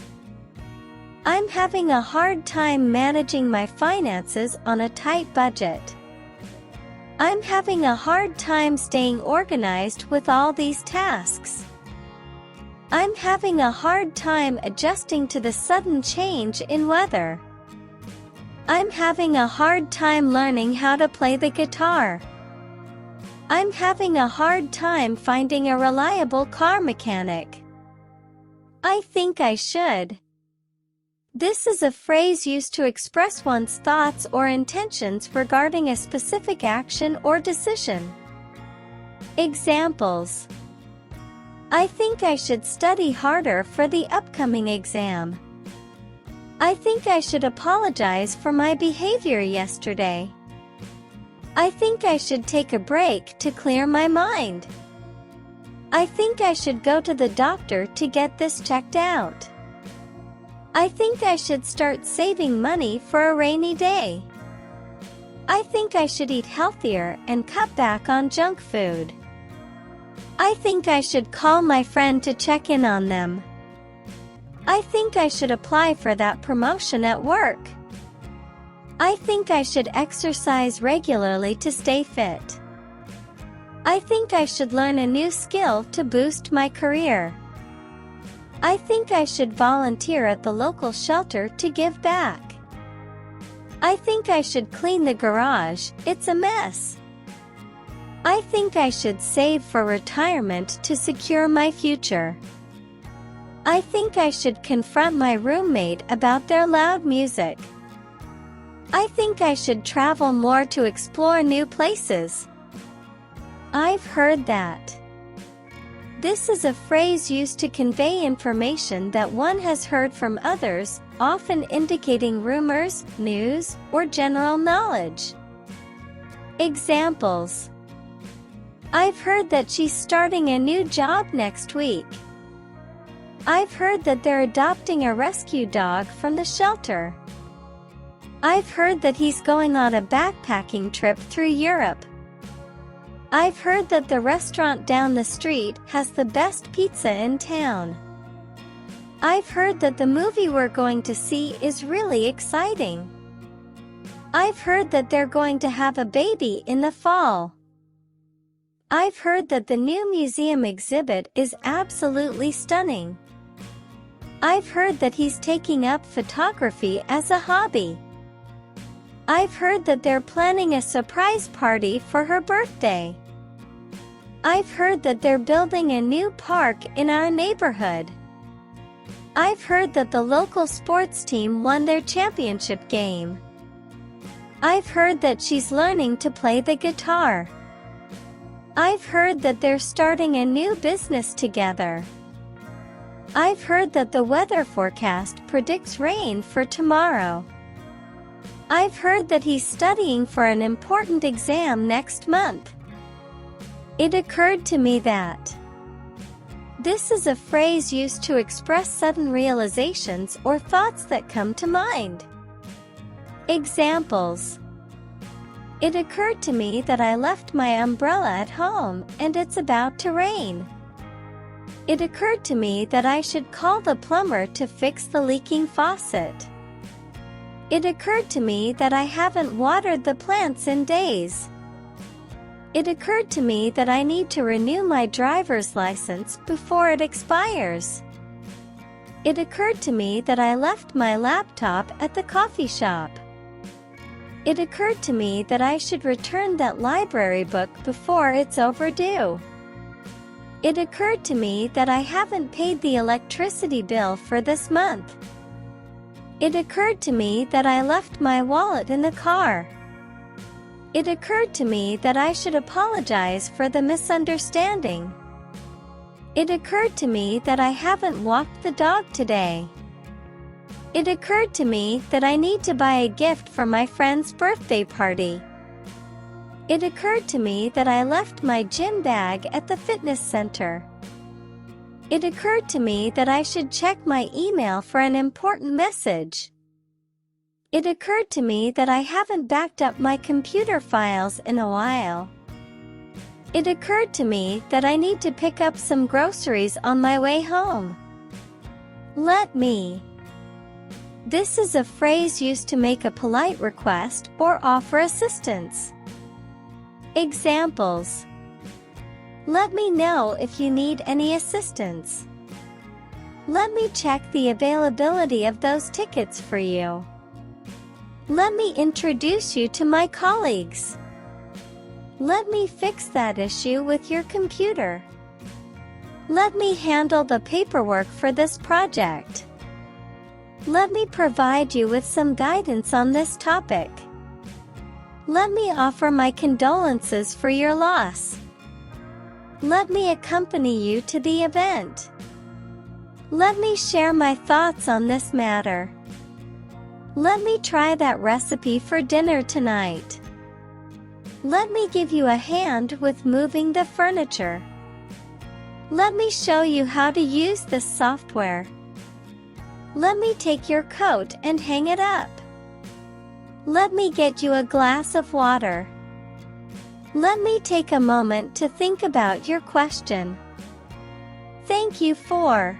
I'm having a hard time managing my finances on a tight budget. I'm having a hard time staying organized with all these tasks. I'm having a hard time adjusting to the sudden change in weather. I'm having a hard time learning how to play the guitar. I'm having a hard time finding a reliable car mechanic. I think I should. This is a phrase used to express one's thoughts or intentions regarding a specific action or decision. Examples: I think I should study harder for the upcoming exam. I think I should apologize for my behavior yesterday. I think I should take a break to clear my mind. I think I should go to the doctor to get this checked out. I think I should start saving money for a rainy day. I think I should eat healthier and cut back on junk food. I think I should call my friend to check in on them. I think I should apply for that promotion at work. I think I should exercise regularly to stay fit. I think I should learn a new skill to boost my career. I think I should volunteer at the local shelter to give back. I think I should clean the garage, it's a mess. I think I should save for retirement to secure my future. I think I should confront my roommate about their loud music. I think I should travel more to explore new places. I've heard that. This is a phrase used to convey information that one has heard from others, often indicating rumors, news, or general knowledge. Examples: I've heard that she's starting a new job next week. I've heard that they're adopting a rescue dog from the shelter. I've heard that he's going on a backpacking trip through Europe. I've heard that the restaurant down the street has the best pizza in town. I've heard that the movie we're going to see is really exciting. I've heard that they're going to have a baby in the fall. I've heard that the new museum exhibit is absolutely stunning. I've heard that he's taking up photography as a hobby. I've heard that they're planning a surprise party for her birthday. I've heard that they're building a new park in our neighborhood. I've heard that the local sports team won their championship game. I've heard that she's learning to play the guitar. I've heard that they're starting a new business together. I've heard that the weather forecast predicts rain for tomorrow. I've heard that he's studying for an important exam next month. It occurred to me that. This is a phrase used to express sudden realizations or thoughts that come to mind. Examples. It occurred to me that I left my umbrella at home and it's about to rain. It occurred to me that I should call the plumber to fix the leaking faucet. It occurred to me that I haven't watered the plants in days. It occurred to me that I need to renew my driver's license before it expires. It occurred to me that I left my laptop at the coffee shop. It occurred to me that I should return that library book before it's overdue. It occurred to me that I haven't paid the electricity bill for this month. It occurred to me that I left my wallet in the car. It occurred to me that I should apologize for the misunderstanding. It occurred to me that I haven't walked the dog today. It occurred to me that I need to buy a gift for my friend's birthday party. It occurred to me that I left my gym bag at the fitness center. It occurred to me that I should check my email for an important message. It occurred to me that I haven't backed up my computer files in a while. It occurred to me that I need to pick up some groceries on my way home. Let me. This is a phrase used to make a polite request or offer assistance. Examples. Let me know if you need any assistance. Let me check the availability of those tickets for you. Let me introduce you to my colleagues. Let me fix that issue with your computer. Let me handle the paperwork for this project. Let me provide you with some guidance on this topic. Let me offer my condolences for your loss. Let me accompany you to the event. Let me share my thoughts on this matter. Let me try that recipe for dinner tonight. Let me give you a hand with moving the furniture. Let me show you how to use this software. Let me take your coat and hang it up. Let me get you a glass of water. Let me take a moment to think about your question. Thank you for.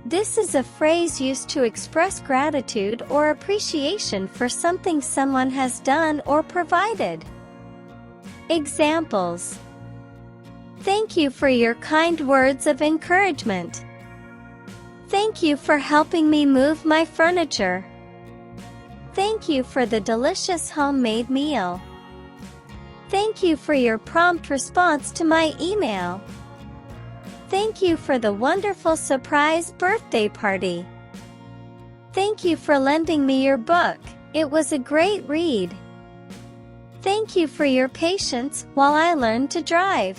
This is a phrase used to express gratitude or appreciation for something someone has done or provided. Examples. Thank you for your kind words of encouragement. Thank you for helping me move my furniture. Thank you for the delicious homemade meal. Thank you for your prompt response to my email. Thank you for the wonderful surprise birthday party. Thank you for lending me your book. It was a great read. Thank you for your patience while I learned to drive.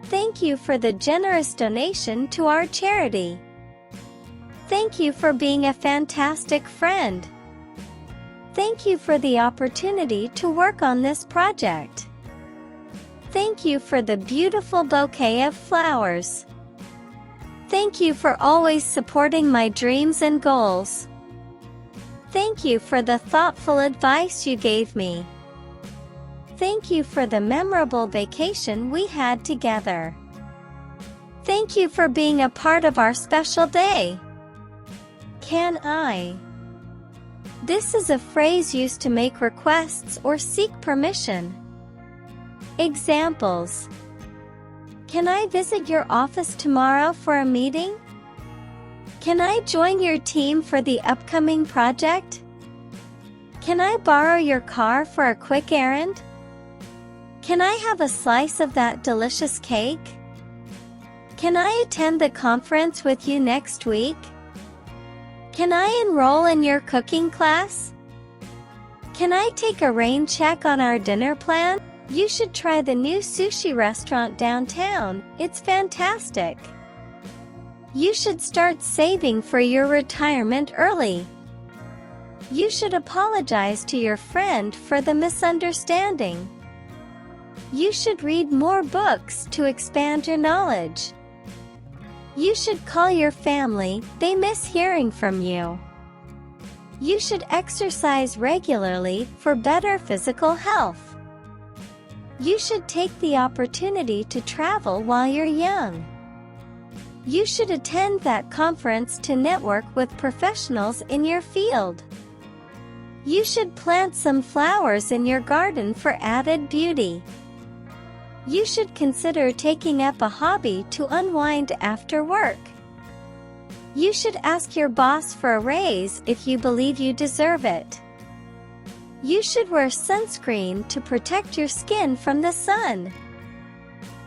Thank you for the generous donation to our charity. Thank you for being a fantastic friend. Thank you for the opportunity to work on this project. Thank you for the beautiful bouquet of flowers. Thank you for always supporting my dreams and goals. Thank you for the thoughtful advice you gave me. Thank you for the memorable vacation we had together. Thank you for being a part of our special day. Can I? This is a phrase used to make requests or seek permission. Examples. Can I visit your office tomorrow for a meeting? Can I join your team for the upcoming project? Can I borrow your car for a quick errand? Can I have a slice of that delicious cake? Can I attend the conference with you next week? Can I enroll in your cooking class? Can I take a rain check on our dinner plan? You should try the new sushi restaurant downtown. It's fantastic. You should start saving for your retirement early. You should apologize to your friend for the misunderstanding. You should read more books to expand your knowledge. You should call your family, they miss hearing from you. You should exercise regularly for better physical health. You should take the opportunity to travel while you're young. You should attend that conference to network with professionals in your field. You should plant some flowers in your garden for added beauty. You should consider taking up a hobby to unwind after work. You should ask your boss for a raise if you believe you deserve it. You should wear sunscreen to protect your skin from the sun.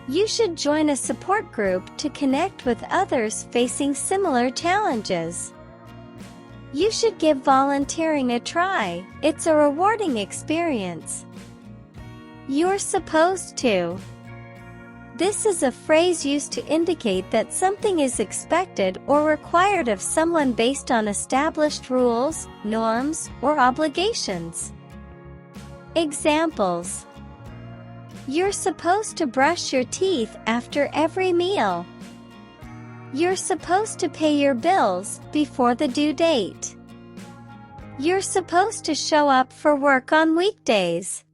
You should join a support group to connect with others facing similar challenges. You should give volunteering a try, it's a rewarding experience. You're supposed to. This is a phrase used to indicate that something is expected or required of someone based on established rules, norms, or obligations. Examples: you're supposed to brush your teeth after every meal. You're supposed to pay your bills before the due date. You're supposed to show up for work on weekdays.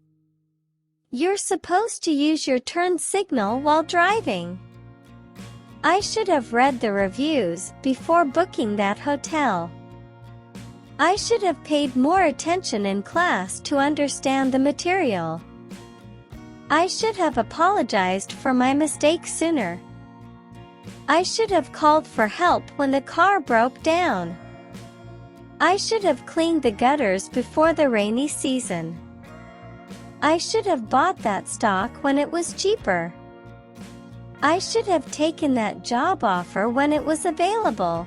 You're supposed to use your turn signal while driving. I should have read the reviews before booking that hotel. I should have paid more attention in class to understand the material. I should have apologized for my mistake sooner. I should have called for help when the car broke down. I should have cleaned the gutters before the rainy season. I should have bought that stock when it was cheaper. I should have taken that job offer when it was available.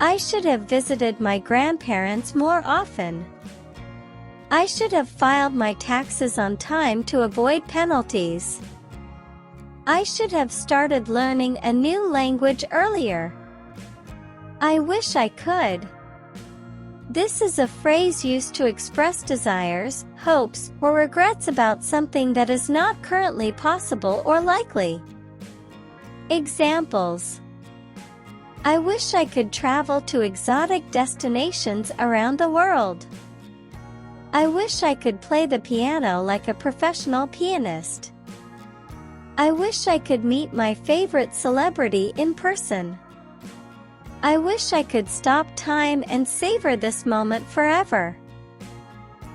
I should have visited my grandparents more often. I should have filed my taxes on time to avoid penalties. I should have started learning a new language earlier. I wish I could. This is a phrase used to express desires, hopes, or regrets about something that is not currently possible or likely. Examples: I wish I could travel to exotic destinations around the world. I wish I could play the piano like a professional pianist. I wish I could meet my favorite celebrity in person. I wish I could stop time and savor this moment forever.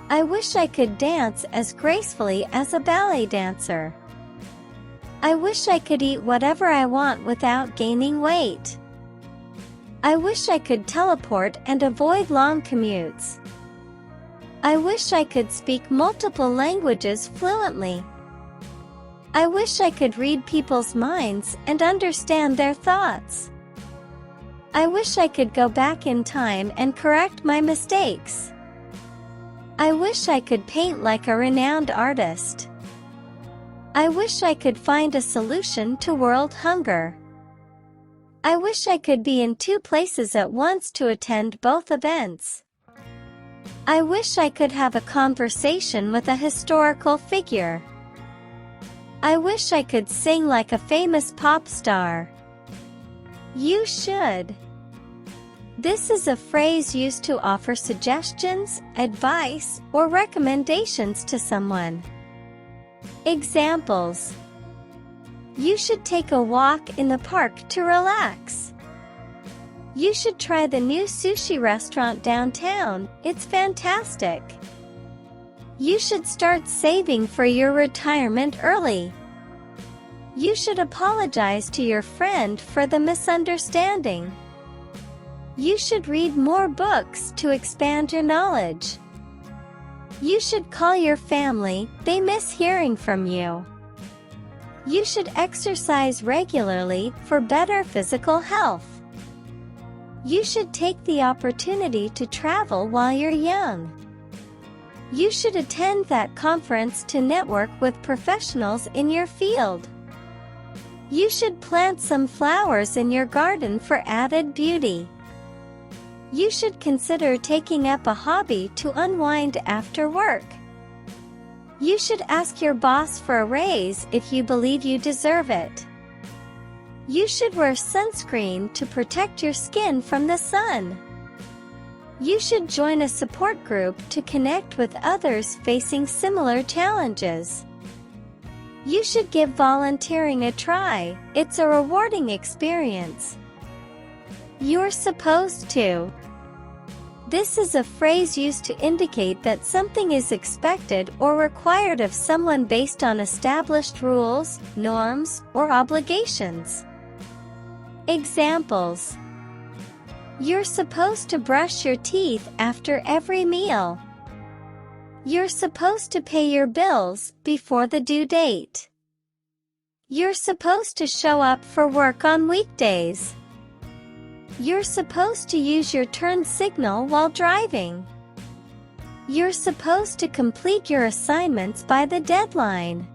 I wish I could dance as gracefully as a ballet dancer. I wish I could eat whatever I want without gaining weight. I wish I could teleport and avoid long commutes. I wish I could speak multiple languages fluently. I wish I could read people's minds and understand their thoughts. I wish I could go back in time and correct my mistakes. I wish I could paint like a renowned artist. I wish I could find a solution to world hunger. I wish I could be in two places at once to attend both events. I wish I could have a conversation with a historical figure. I wish I could sing like a famous pop star. You should. This is a phrase used to offer suggestions, advice, or recommendations to someone. Examples: you should take a walk in the park to relax. You should try the new sushi restaurant downtown, it's fantastic. You should start saving for your retirement early. You should apologize to your friend for the misunderstanding. You should read more books to expand your knowledge. You should call your family, they miss hearing from you. You should exercise regularly for better physical health. You should take the opportunity to travel while you're young. You should attend that conference to network with professionals in your field. You should plant some flowers in your garden for added beauty. You should consider taking up a hobby to unwind after work. You should ask your boss for a raise if you believe you deserve it. You should wear sunscreen to protect your skin from the sun. You should join a support group to connect with others facing similar challenges. You should give volunteering a try. It's a rewarding experience. You're supposed to. This is a phrase used to indicate that something is expected or required of someone based on established rules, norms, or obligations. Examples: you're supposed to brush your teeth after every meal. You're supposed to pay your bills before the due date. You're supposed to show up for work on weekdays. You're supposed to use your turn signal while driving. You're supposed to complete your assignments by the deadline.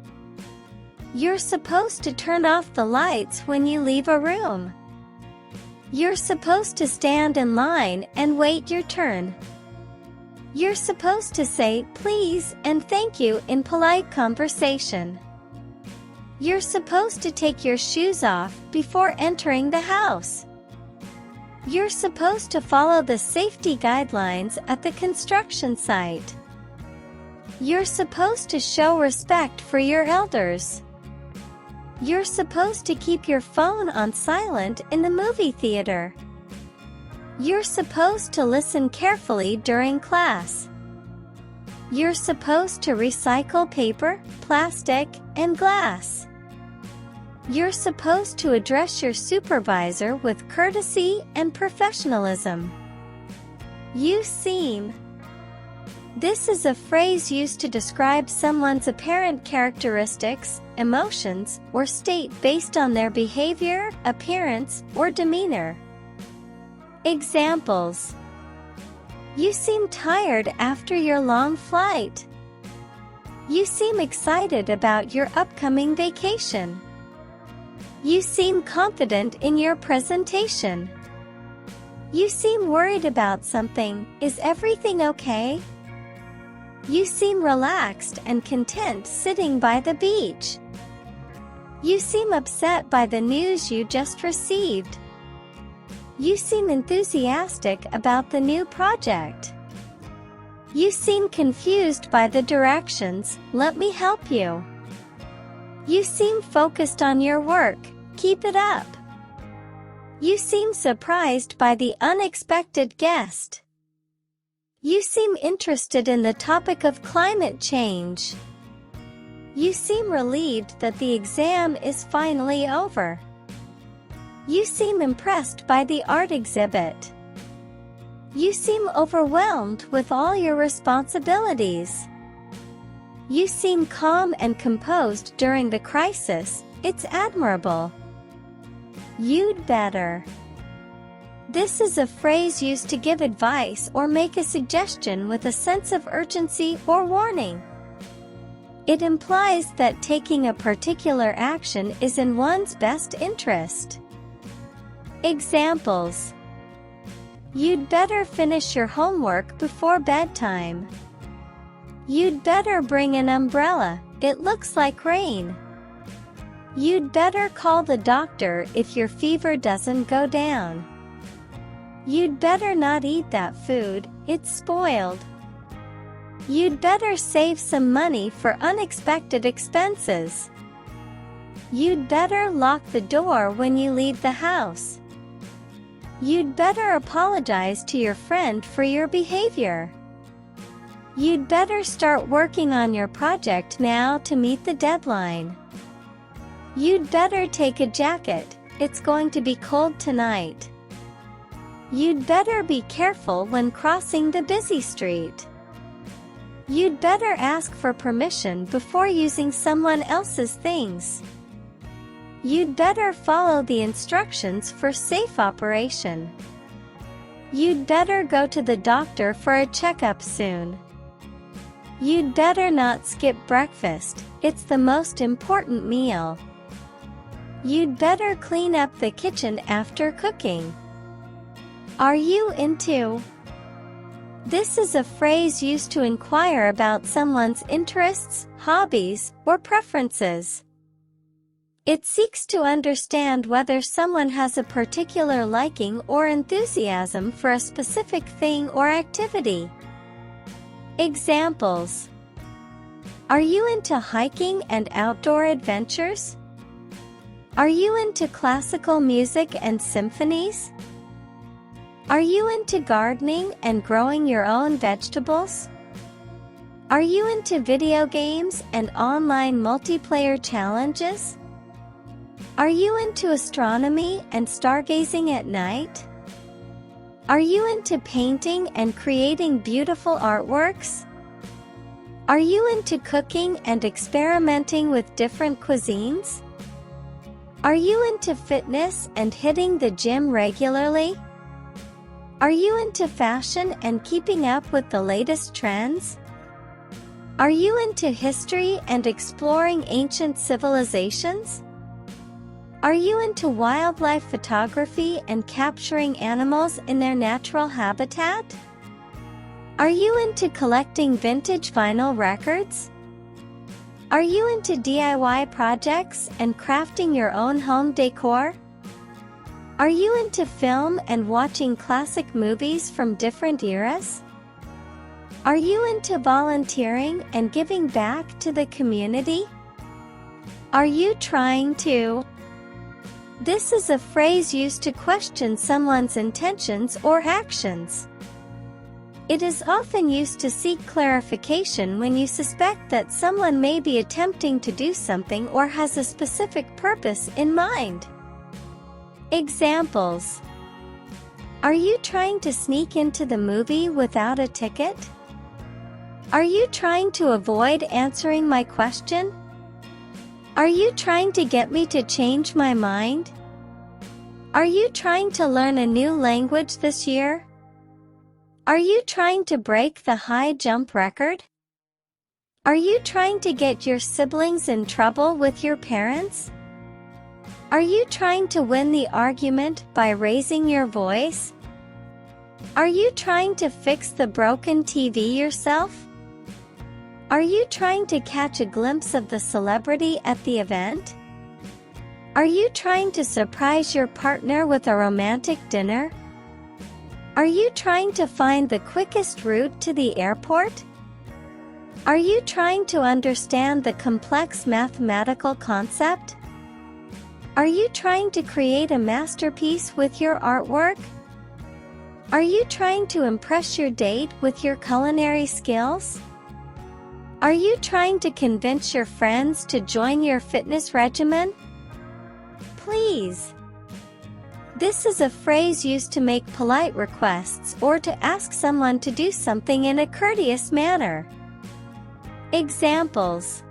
You're supposed to turn off the lights when you leave a room. You're supposed to stand in line and wait your turn. You're supposed to say please and thank you in polite conversation. You're supposed to take your shoes off before entering the house. You're supposed to follow the safety guidelines at the construction site. You're supposed to show respect for your elders. You're supposed to keep your phone on silent in the movie theater. You're supposed to listen carefully during class. You're supposed to recycle paper, plastic, and glass. You're supposed to address your supervisor with courtesy and professionalism. You seem. This is a phrase used to describe someone's apparent characteristics, emotions, or state based on their behavior, appearance, or demeanor. Examples: you seem tired after your long flight. You seem excited about your upcoming vacation. You seem confident in your presentation. You seem worried about something. Is everything okay? You seem relaxed and content sitting by the beach. You seem upset by the news you just received. You seem enthusiastic about the new project. You seem confused by the directions. Let me help you. You seem focused on your work. Keep it up. You seem surprised by the unexpected guest. You seem interested in the topic of climate change. You seem relieved that the exam is finally over. You seem impressed by the art exhibit. You seem overwhelmed with all your responsibilities. You seem calm and composed during the crisis. It's admirable. You'd better. This is a phrase used to give advice or make a suggestion with a sense of urgency or warning. It implies that taking a particular action is in one's best interest. Examples: you'd better finish your homework before bedtime. You'd better bring an umbrella, it looks like rain. You'd better call the doctor if your fever doesn't go down. You'd better not eat that food, it's spoiled. You'd better save some money for unexpected expenses. You'd better lock the door when you leave the house. You'd better apologize to your friend for your behavior. You'd better start working on your project now to meet the deadline. You'd better take a jacket, it's going to be cold tonight. You'd better be careful when crossing the busy street. You'd better ask for permission before using someone else's things. You'd better follow the instructions for safe operation. You'd better go to the doctor for a checkup soon. You'd better not skip breakfast, it's the most important meal. You'd better clean up the kitchen after cooking. Are you into? This is a phrase used to inquire about someone's interests, hobbies, or preferences. It seeks to understand whether someone has a particular liking or enthusiasm for a specific thing or activity. Examples: Are you into hiking and outdoor adventures? Are you into classical music and symphonies? Are you into gardening and growing your own vegetables? Are you into video games and online multiplayer challenges? Are you into astronomy and stargazing at night? Are you into painting and creating beautiful artworks? Are you into cooking and experimenting with different cuisines? Are you into fitness and hitting the gym regularly? Are you into fashion and keeping up with the latest trends? Are you into history and exploring ancient civilizations? Are you into wildlife photography and capturing animals in their natural habitat? Are you into collecting vintage vinyl records? Are you into DIY projects and crafting your own home decor? Are you into film and watching classic movies from different eras? Are you into volunteering and giving back to the community? Are you trying to? This is a phrase used to question someone's intentions or actions. It is often used to seek clarification when you suspect that someone may be attempting to do something or has a specific purpose in mind. Examples: Are you trying to sneak into the movie without a ticket? Are you trying to avoid answering my question? Are you trying to get me to change my mind? Are you trying to learn a new language this year? Are you trying to break the high jump record? Are you trying to get your siblings in trouble with your parents? Are you trying to win the argument by raising your voice? Are you trying to fix the broken TV yourself? Are you trying to catch a glimpse of the celebrity at the event? Are you trying to surprise your partner with a romantic dinner? Are you trying to find the quickest route to the airport? Are you trying to understand the complex mathematical concept? Are you trying to create a masterpiece with your artwork? Are you trying to impress your date with your culinary skills? Are you trying to convince your friends to join your fitness regimen? Please. This is a phrase used to make polite requests or to ask someone to do something in a courteous manner. Examples: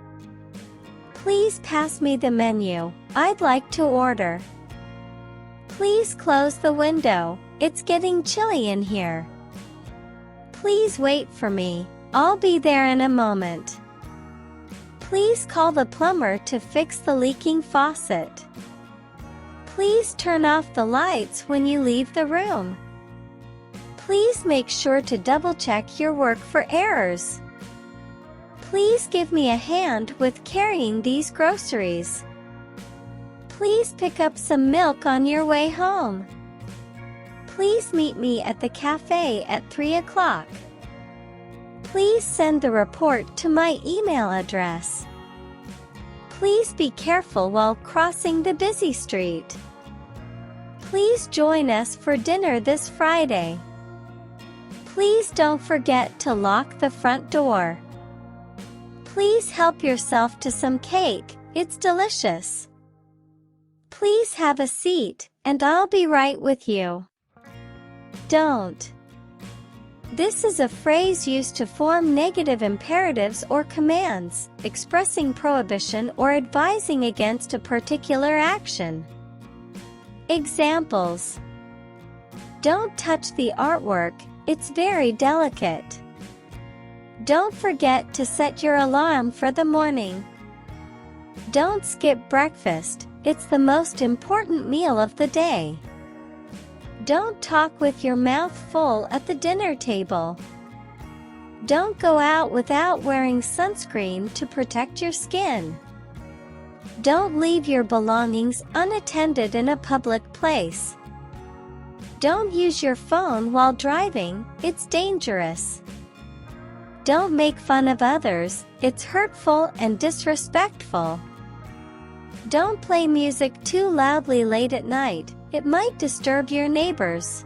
Please pass me the menu. I'd like to order. Please close the window. It's getting chilly in here. Please wait for me. I'll be there in a moment. Please call the plumber to fix the leaking faucet. Please turn off the lights when you leave the room. Please make sure to double-check your work for errors. Please give me a hand with carrying these groceries. Please pick up some milk on your way home. Please meet me at the cafe at 3 o'clock. Please send the report to my email address. Please be careful while crossing the busy street. Please join us for dinner this Friday. Please don't forget to lock the front door. Please help yourself to some cake, it's delicious. Please have a seat, and I'll be right with you. Don't. This is a phrase used to form negative imperatives or commands, expressing prohibition or advising against a particular action. Examples: Don't touch the artwork, it's very delicate. Don't forget to set your alarm for the morning. Don't skip breakfast, it's the most important meal of the day. Don't talk with your mouth full at the dinner table. Don't go out without wearing sunscreen to protect your skin. Don't leave your belongings unattended in a public place. Don't use your phone while driving, it's dangerous. Don't make fun of others, it's hurtful and disrespectful. Don't play music too loudly late at night, it might disturb your neighbors.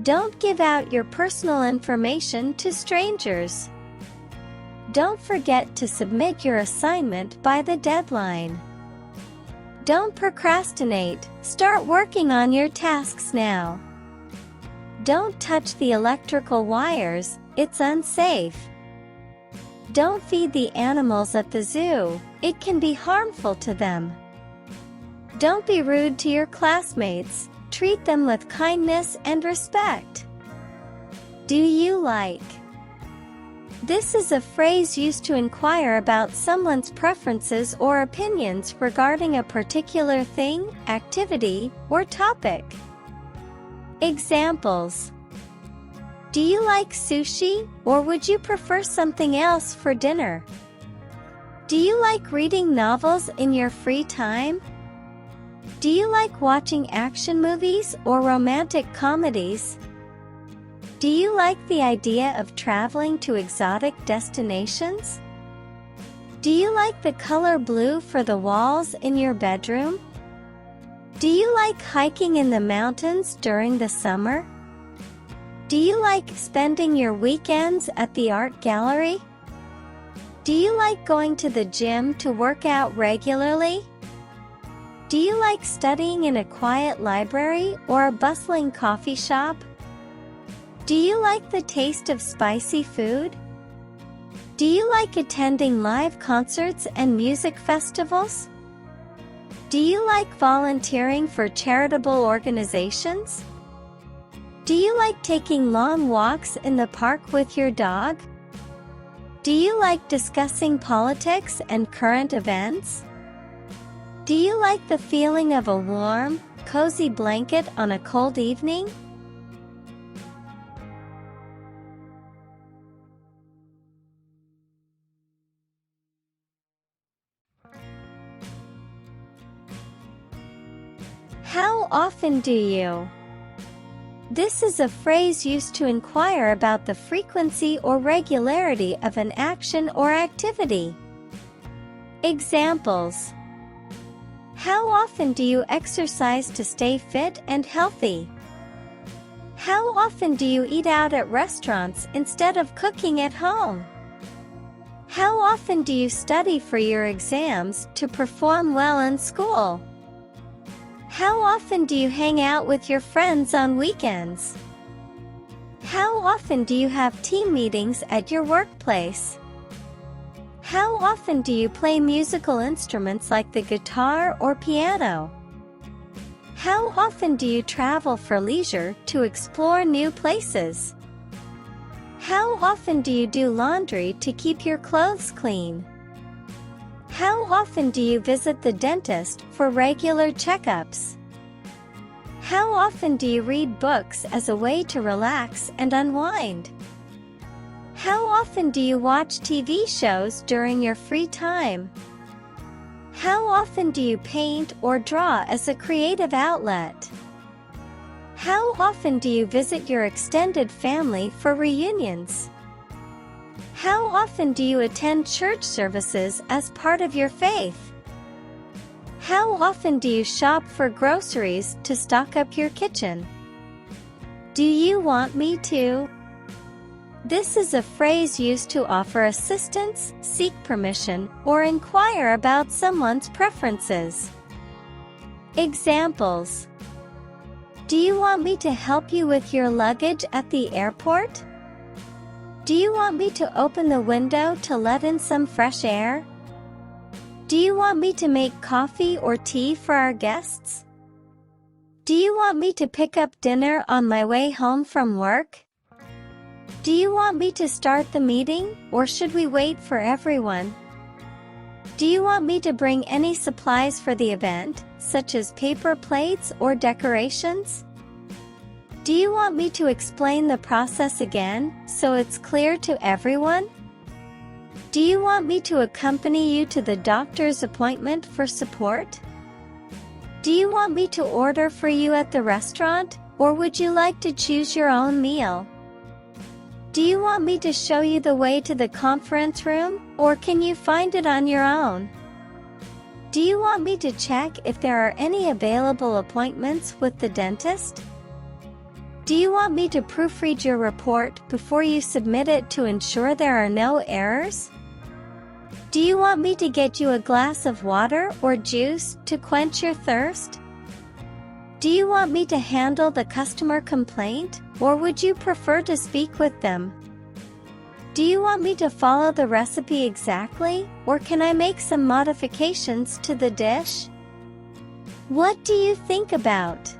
Don't give out your personal information to strangers. Don't forget to submit your assignment by the deadline. Don't procrastinate, start working on your tasks now. Don't touch the electrical wires, it's unsafe. Don't feed the animals at the zoo, it can be harmful to them. Don't be rude to your classmates, treat them with kindness and respect. Do you like? This is a phrase used to inquire about someone's preferences or opinions regarding a particular thing, activity, or topic. Examples: do you like sushi, or would you prefer something else for dinner? Do you like reading novels in your free time? Do you like watching action movies or romantic comedies? Do you like the idea of traveling to exotic destinations? Do you like the color blue for the walls in your bedroom? Do you like hiking in the mountains during the summer? Do you like spending your weekends at the art gallery? Do you like going to the gym to work out regularly? Do you like studying in a quiet library or a bustling coffee shop? Do you like the taste of spicy food? Do you like attending live concerts and music festivals? Do you like volunteering for charitable organizations? Do you like taking long walks in the park with your dog? Do you like discussing politics and current events? Do you like the feeling of a warm, cozy blanket on a cold evening? How often do you? This is a phrase used to inquire about the frequency or regularity of an action or activity. Examples: how often do you exercise to stay fit and healthy? How often do you eat out at restaurants instead of cooking at home? How often do you study for your exams to perform well in school? How often do you hang out with your friends on weekends? How often do you have team meetings at your workplace? How often do you play musical instruments like the guitar or piano? How often do you travel for leisure to explore new places? How often do you do laundry to keep your clothes clean? How often do you visit the dentist for regular checkups? How often do you read books as a way to relax and unwind? How often do you watch TV shows during your free time? How often do you paint or draw as a creative outlet? How often do you visit your extended family for reunions? How often do you attend church services as part of your faith? How often do you shop for groceries to stock up your kitchen? Do you want me to? This is a phrase used to offer assistance, seek permission, or inquire about someone's preferences. Examples: do you want me to help you with your luggage at the airport? Do you want me to open the window to let in some fresh air? Do you want me to make coffee or tea for our guests? Do you want me to pick up dinner on my way home from work? Do you want me to start the meeting, or should we wait for everyone? Do you want me to bring any supplies for the event, such as paper plates or decorations? Do you want me to explain the process again, so it's clear to everyone? Do you want me to accompany you to the doctor's appointment for support? Do you want me to order for you at the restaurant, or would you like to choose your own meal? Do you want me to show you the way to the conference room, or can you find it on your own? Do you want me to check if there are any available appointments with the dentist? Do you want me to proofread your report before you submit it to ensure there are no errors? Do you want me to get you a glass of water or juice to quench your thirst? Do you want me to handle the customer complaint, or would you prefer to speak with them? Do you want me to follow the recipe exactly, or can I make some modifications to the dish? What do you think about?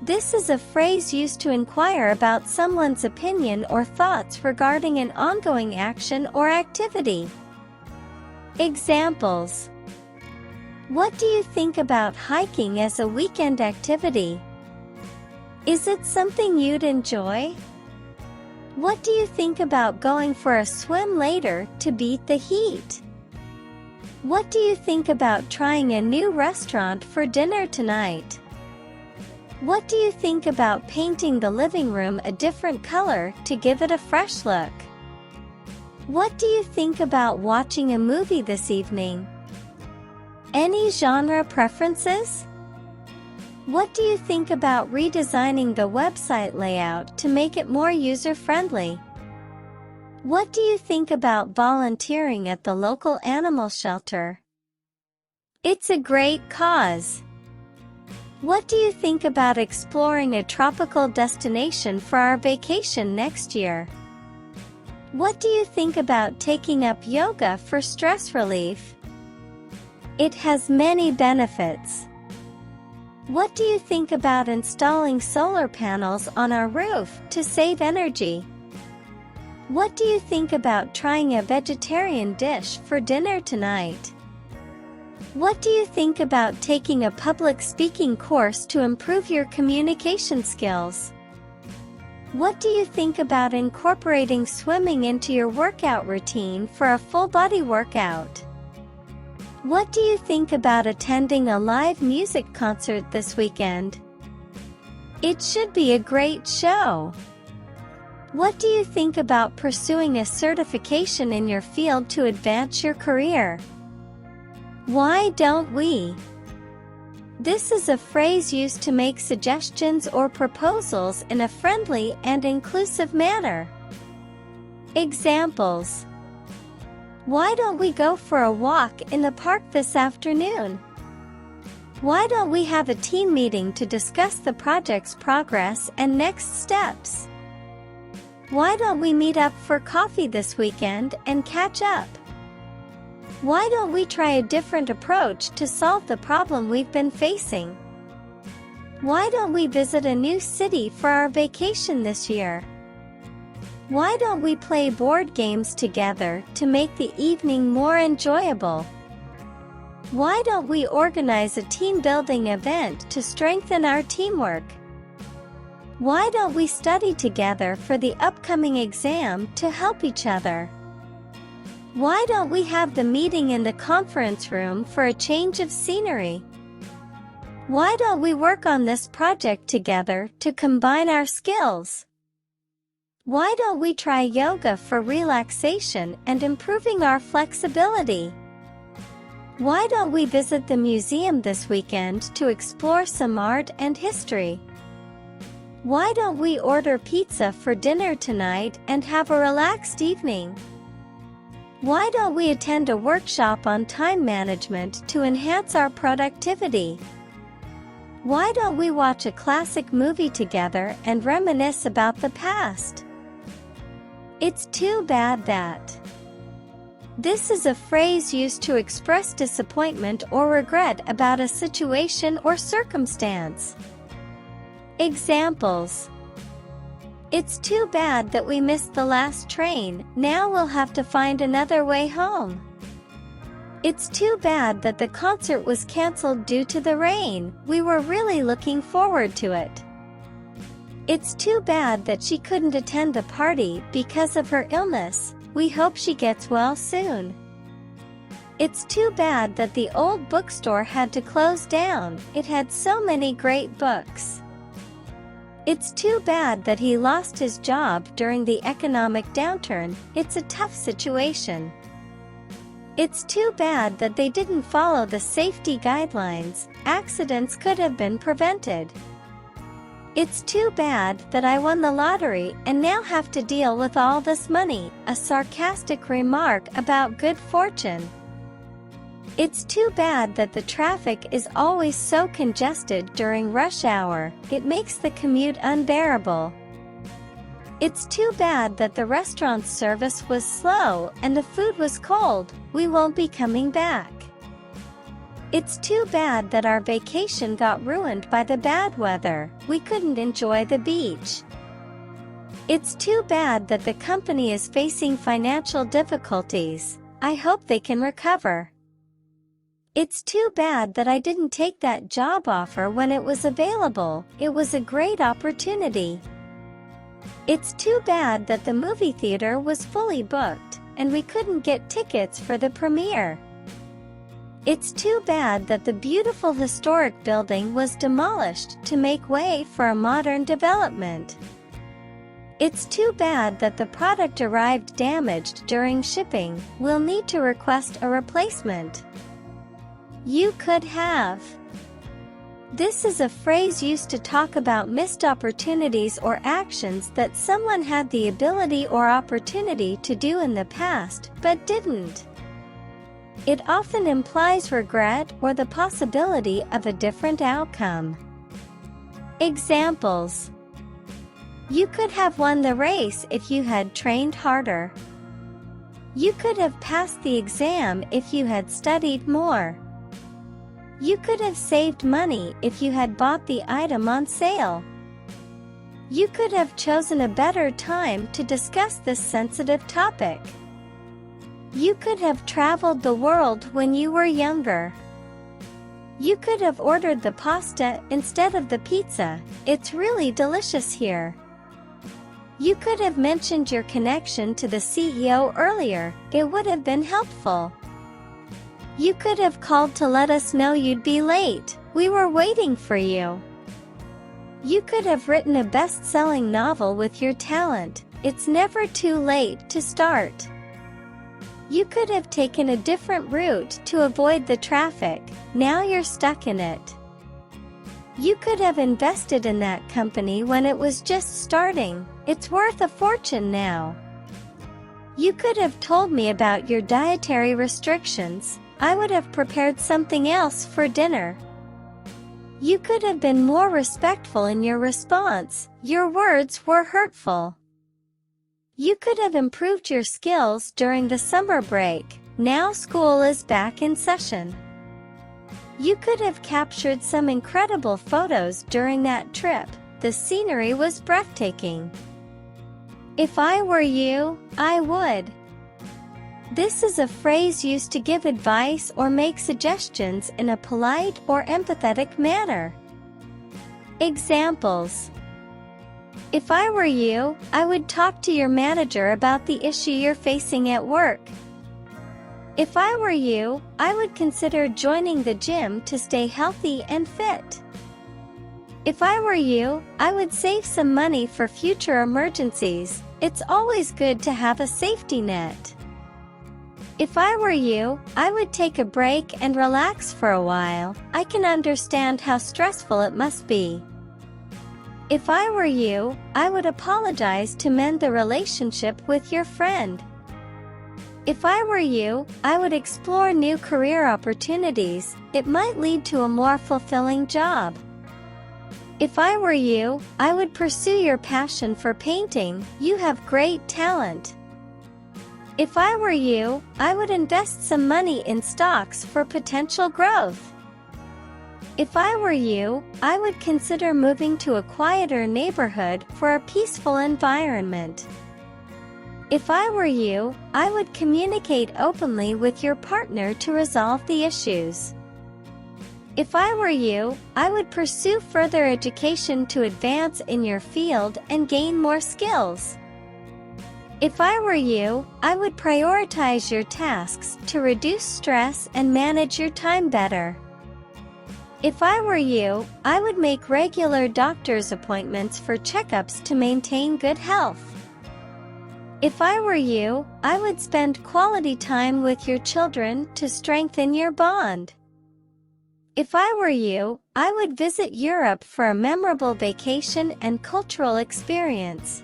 This is a phrase used to inquire about someone's opinion or thoughts regarding an ongoing action or activity. Examples: what do you think about hiking as a weekend activity? Is it something you'd enjoy? What do you think about going for a swim later to beat the heat? What do you think about trying a new restaurant for dinner tonight? What do you think about painting the living room a different color to give it a fresh look? What do you think about watching a movie this evening? Any genre preferences? What do you think about redesigning the website layout to make it more user-friendly? What do you think about volunteering at the local animal shelter? It's a great cause. What do you think about exploring a tropical destination for our vacation next year? What do you think about taking up yoga for stress relief? It has many benefits. What do you think about installing solar panels on our roof to save energy? What do you think about trying a vegetarian dish for dinner tonight? What do you think about taking a public speaking course to improve your communication skills? What do you think about incorporating swimming into your workout routine for a full-body workout? What do you think about attending a live music concert this weekend? It should be a great show. What do you think about pursuing a certification in your field to advance your career? Why don't we? This is a phrase used to make suggestions or proposals in a friendly and inclusive manner. Examples: why don't we go for a walk in the park this afternoon? Why don't we have a team meeting to discuss the project's progress and next steps? Why don't we meet up for coffee this weekend and catch up? Why don't we try a different approach to solve the problem we've been facing? Why don't we visit a new city for our vacation this year? Why don't we play board games together to make the evening more enjoyable? Why don't we organize a team-building event to strengthen our teamwork? Why don't we study together for the upcoming exam to help each other? Why don't we have the meeting in the conference room for a change of scenery? Why don't we work on this project together to combine our skills? Why don't we try yoga for relaxation and improving our flexibility? Why don't we visit the museum this weekend to explore some art and history? Why don't we order pizza for dinner tonight and have a relaxed evening? Why don't we attend a workshop on time management to enhance our productivity? Why don't we watch a classic movie together and reminisce about the past? It's too bad that. This is a phrase used to express disappointment or regret about a situation or circumstance. Examples: it's too bad that we missed the last train, now we'll have to find another way home. It's too bad that the concert was canceled due to the rain, we were really looking forward to it. It's too bad that she couldn't attend the party because of her illness. We hope she gets well soon. It's too bad that the old bookstore had to close down. It had so many great books. It's too bad that he lost his job during the economic downturn. It's a tough situation. It's too bad that they didn't follow the safety guidelines. Accidents could have been prevented. It's too bad that I won the lottery and now have to deal with all this money. A sarcastic remark about good fortune. It's too bad that the traffic is always so congested during rush hour. It makes the commute unbearable. It's too bad that the restaurant's service was slow and the food was cold. We won't be coming back. It's too bad that our vacation got ruined by the bad weather. We couldn't enjoy the beach. It's too bad that the company is facing financial difficulties. I hope they can recover. It's too bad that I didn't take that job offer when it was available. It was a great opportunity. It's too bad that the movie theater was fully booked and we couldn't get tickets for the premiere. It's too bad that the beautiful historic building was demolished to make way for a modern development. It's too bad that the product arrived damaged during shipping. We'll need to request a replacement. You could have. This is a phrase used to talk about missed opportunities or actions that someone had the ability or opportunity to do in the past, but didn't. It often implies regret or the possibility of a different outcome. Examples: you could have won the race if you had trained harder. You could have passed the exam if you had studied more. You could have saved money if you had bought the item on sale. You could have chosen a better time to discuss this sensitive topic. You could have traveled the world when you were younger. You could have ordered the pasta instead of the pizza. It's really delicious here. You could have mentioned your connection to the CEO earlier. It would have been helpful. You could have called to let us know you'd be late. We were waiting for you. You could have written a best-selling novel with your talent. It's never too late to start. You could have taken a different route to avoid the traffic. Now you're stuck in it. You could have invested in that company when it was just starting. It's worth a fortune now. You could have told me about your dietary restrictions. I would have prepared something else for dinner. You could have been more respectful in your response. Your words were hurtful. You could have improved your skills during the summer break. Now school is back in session. You could have captured some incredible photos during that trip. The scenery was breathtaking. If I were you, I would. This is a phrase used to give advice or make suggestions in a polite or empathetic manner. Examples: if I were you, I would talk to your manager about the issue you're facing at work. If I were you, I would consider joining the gym to stay healthy and fit. If I were you, I would save some money for future emergencies. It's always good to have a safety net. If I were you, I would take a break and relax for a while. I can understand how stressful it must be. If I were you, I would apologize to mend the relationship with your friend. If I were you, I would explore new career opportunities. It might lead to a more fulfilling job. If I were you, I would pursue your passion for painting. You have great talent. If I were you, I would invest some money in stocks for potential growth. If I were you, I would consider moving to a quieter neighborhood for a peaceful environment. If I were you, I would communicate openly with your partner to resolve the issues. If I were you, I would pursue further education to advance in your field and gain more skills. If I were you, I would prioritize your tasks to reduce stress and manage your time better. If I were you, I would make regular doctor's appointments for checkups to maintain good health. If I were you, I would spend quality time with your children to strengthen your bond. If I were you, I would visit Europe for a memorable vacation and cultural experience.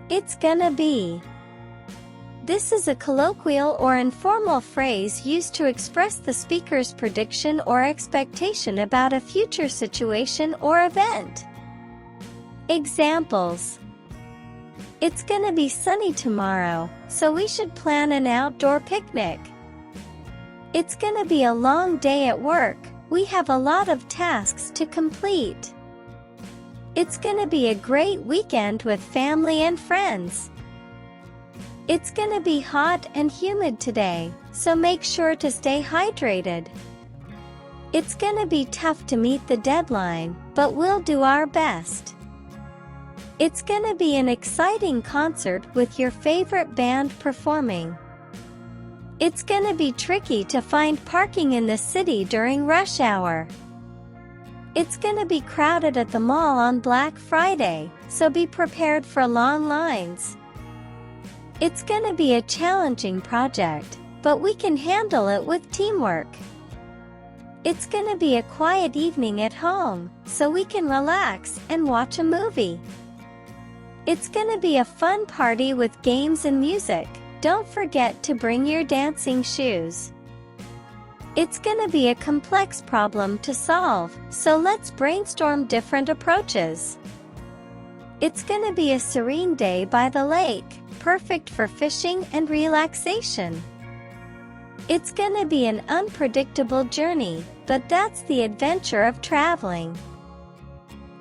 It's gonna be. This is a colloquial or informal phrase used to express the speaker's prediction or expectation about a future situation or event. Examples: It's gonna be sunny tomorrow, so we should plan an outdoor picnic. It's gonna be a long day at work, we have a lot of tasks to complete. It's gonna be a great weekend with family and friends. It's gonna be hot and humid today, so make sure to stay hydrated. It's gonna be tough to meet the deadline, but we'll do our best. It's gonna be an exciting concert with your favorite band performing. It's gonna be tricky to find parking in the city during rush hour. It's gonna be crowded at the mall on Black Friday, so be prepared for long lines. It's gonna be a challenging project, but we can handle it with teamwork. It's gonna be a quiet evening at home, so we can relax and watch a movie. It's gonna be a fun party with games and music. Don't forget to bring your dancing shoes. It's gonna be a complex problem to solve, so let's brainstorm different approaches. It's gonna be a serene day by the lake, perfect for fishing and relaxation. It's gonna be an unpredictable journey, but that's the adventure of traveling.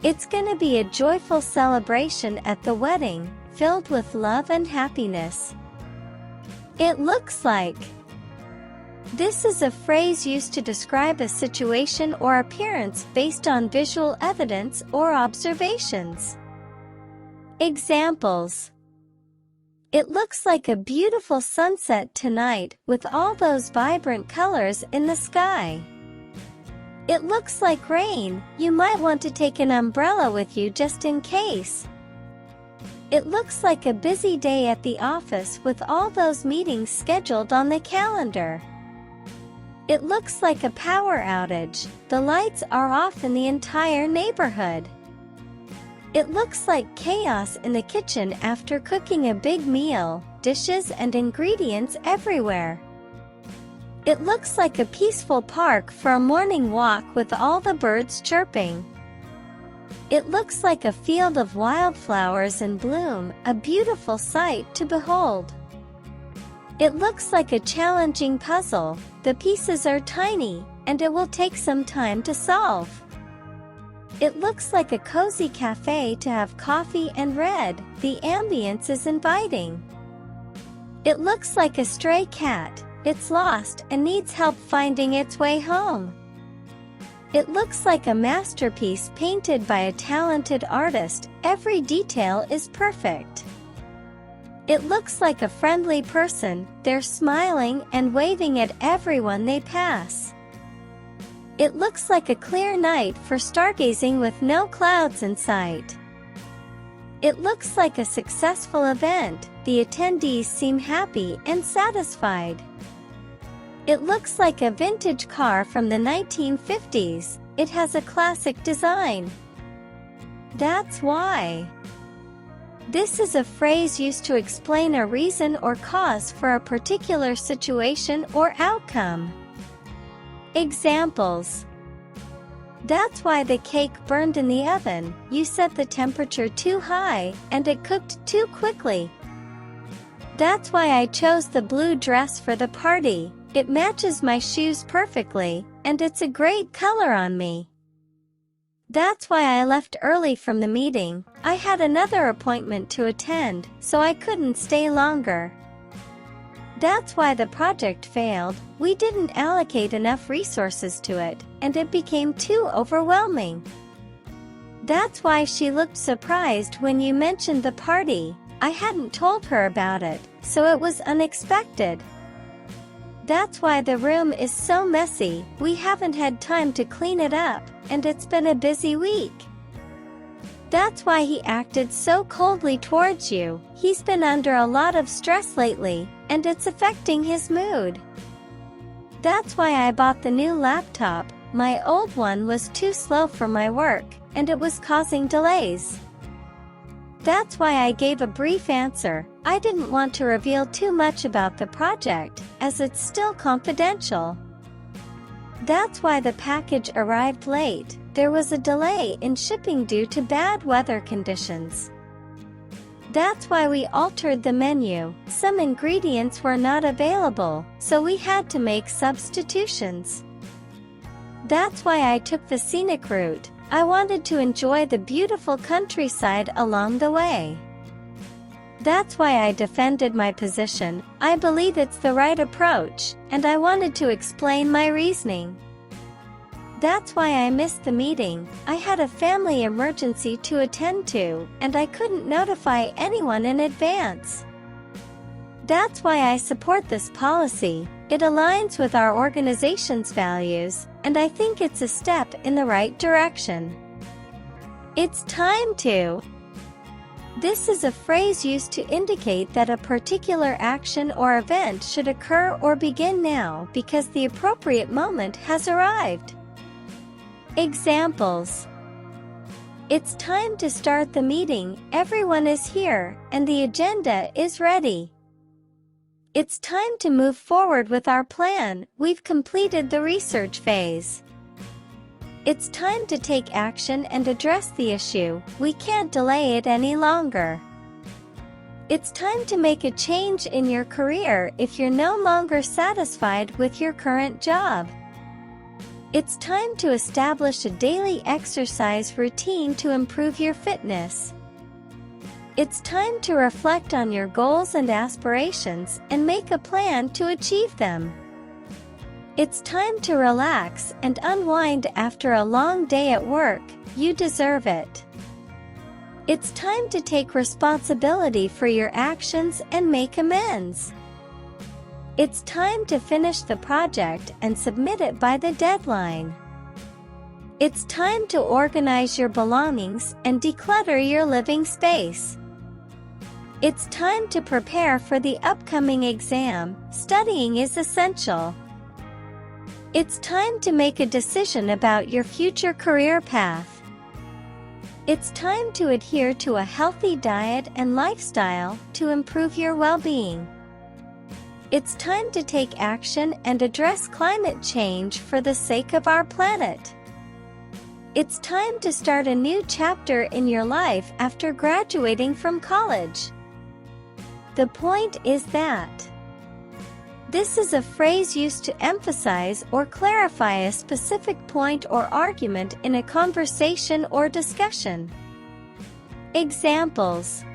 It's gonna be a joyful celebration at the wedding, filled with love and happiness. It looks like. This is a phrase used to describe a situation or appearance based on visual evidence or observations. Examples: It looks like a beautiful sunset tonight with all those vibrant colors in the sky. It looks like rain, you might want to take an umbrella with you just in case. It looks like a busy day at the office with all those meetings scheduled on the calendar. It looks like a power outage, the lights are off in the entire neighborhood. It looks like chaos in the kitchen after cooking a big meal, dishes and ingredients everywhere. It looks like a peaceful park for a morning walk with all the birds chirping. It looks like a field of wildflowers in bloom, a beautiful sight to behold. It looks like a challenging puzzle, the pieces are tiny, and it will take some time to solve. It looks like a cozy cafe to have coffee and read, the ambience is inviting. It looks like a stray cat, it's lost and needs help finding its way home. It looks like a masterpiece painted by a talented artist, every detail is perfect. It looks like a friendly person, they're smiling and waving at everyone they pass. It looks like a clear night for stargazing with no clouds in sight. It looks like a successful event, the attendees seem happy and satisfied. It looks like a vintage car from the 1950s, it has a classic design. That's why. This is a phrase used to explain a reason or cause for a particular situation or outcome. Examples: That's why the cake burned in the oven, you set the temperature too high, and it cooked too quickly. That's why I chose the blue dress for the party, it matches my shoes perfectly, and it's a great color on me. That's why I left early from the meeting, I had another appointment to attend, so I couldn't stay longer. That's why the project failed. We didn't allocate enough resources to it, and it became too overwhelming. That's why she looked surprised when you mentioned the party. I hadn't told her about it, so it was unexpected. That's why the room is so messy. We haven't had time to clean it up, and it's been a busy week. That's why he acted so coldly towards you. He's been under a lot of stress lately, and it's affecting his mood. That's why I bought the new laptop. My old one was too slow for my work, and it was causing delays. That's why I gave a brief answer. I didn't want to reveal too much about the project, as it's still confidential. That's why the package arrived late. There was a delay in shipping due to bad weather conditions. That's why we altered the menu. Some ingredients were not available, so we had to make substitutions. That's why I took the scenic route. I wanted to enjoy the beautiful countryside along the way. That's why I defended my position. I believe it's the right approach, and I wanted to explain my reasoning. That's why I missed the meeting. I had a family emergency to attend to, and I couldn't notify anyone in advance. That's why I support this policy. It aligns with our organization's values, and I think it's a step in the right direction. It's time to. This is a phrase used to indicate that a particular action or event should occur or begin now because the appropriate moment has arrived. Examples. It's time to start the meeting. Everyone is here, and the agenda is ready. It's time to move forward with our plan. We've completed the research phase. It's time to take action and address the issue. We can't delay it any longer. It's time to make a change in your career if you're no longer satisfied with your current job. It's time to establish a daily exercise routine to improve your fitness. It's time to reflect on your goals and aspirations and make a plan to achieve them. It's time to relax and unwind after a long day at work. You deserve it. It's time to take responsibility for your actions and make amends. It's time to finish the project and submit it by the deadline. It's time to organize your belongings and declutter your living space. It's time to prepare for the upcoming exam. Studying is essential. It's time to make a decision about your future career path. It's time to adhere to a healthy diet and lifestyle to improve your well-being. It's time to take action and address climate change for the sake of our planet. It's time to start a new chapter in your life after graduating from college. The point is that this is a phrase used to emphasize or clarify a specific point or argument in a conversation or discussion. Examples.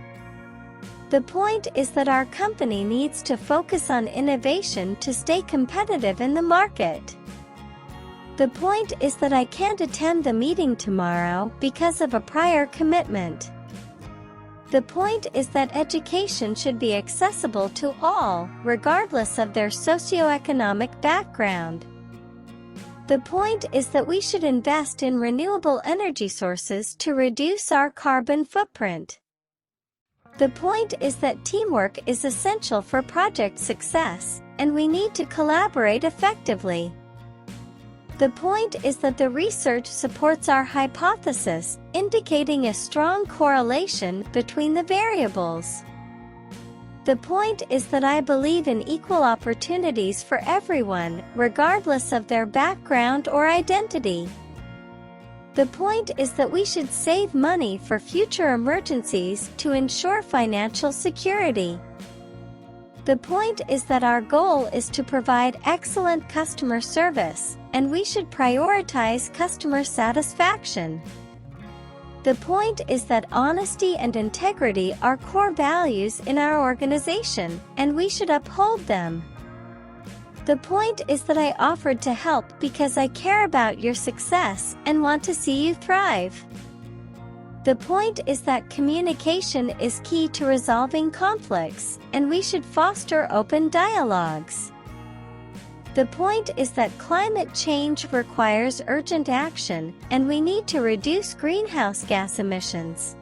The point is that our company needs to focus on innovation to stay competitive in the market. The point is that I can't attend the meeting tomorrow because of a prior commitment. The point is that education should be accessible to all, regardless of their socioeconomic background. The point is that we should invest in renewable energy sources to reduce our carbon footprint. The point is that teamwork is essential for project success, and we need to collaborate effectively. The point is that the research supports our hypothesis, indicating a strong correlation between the variables. The point is that I believe in equal opportunities for everyone, regardless of their background or identity. The point is that we should save money for future emergencies to ensure financial security. The point is that our goal is to provide excellent customer service, and we should prioritize customer satisfaction. The point is that honesty and integrity are core values in our organization, and we should uphold them. The point is that I offered to help because I care about your success and want to see you thrive. The point is that communication is key to resolving conflicts, and we should foster open dialogues. The point is that climate change requires urgent action, and we need to reduce greenhouse gas emissions.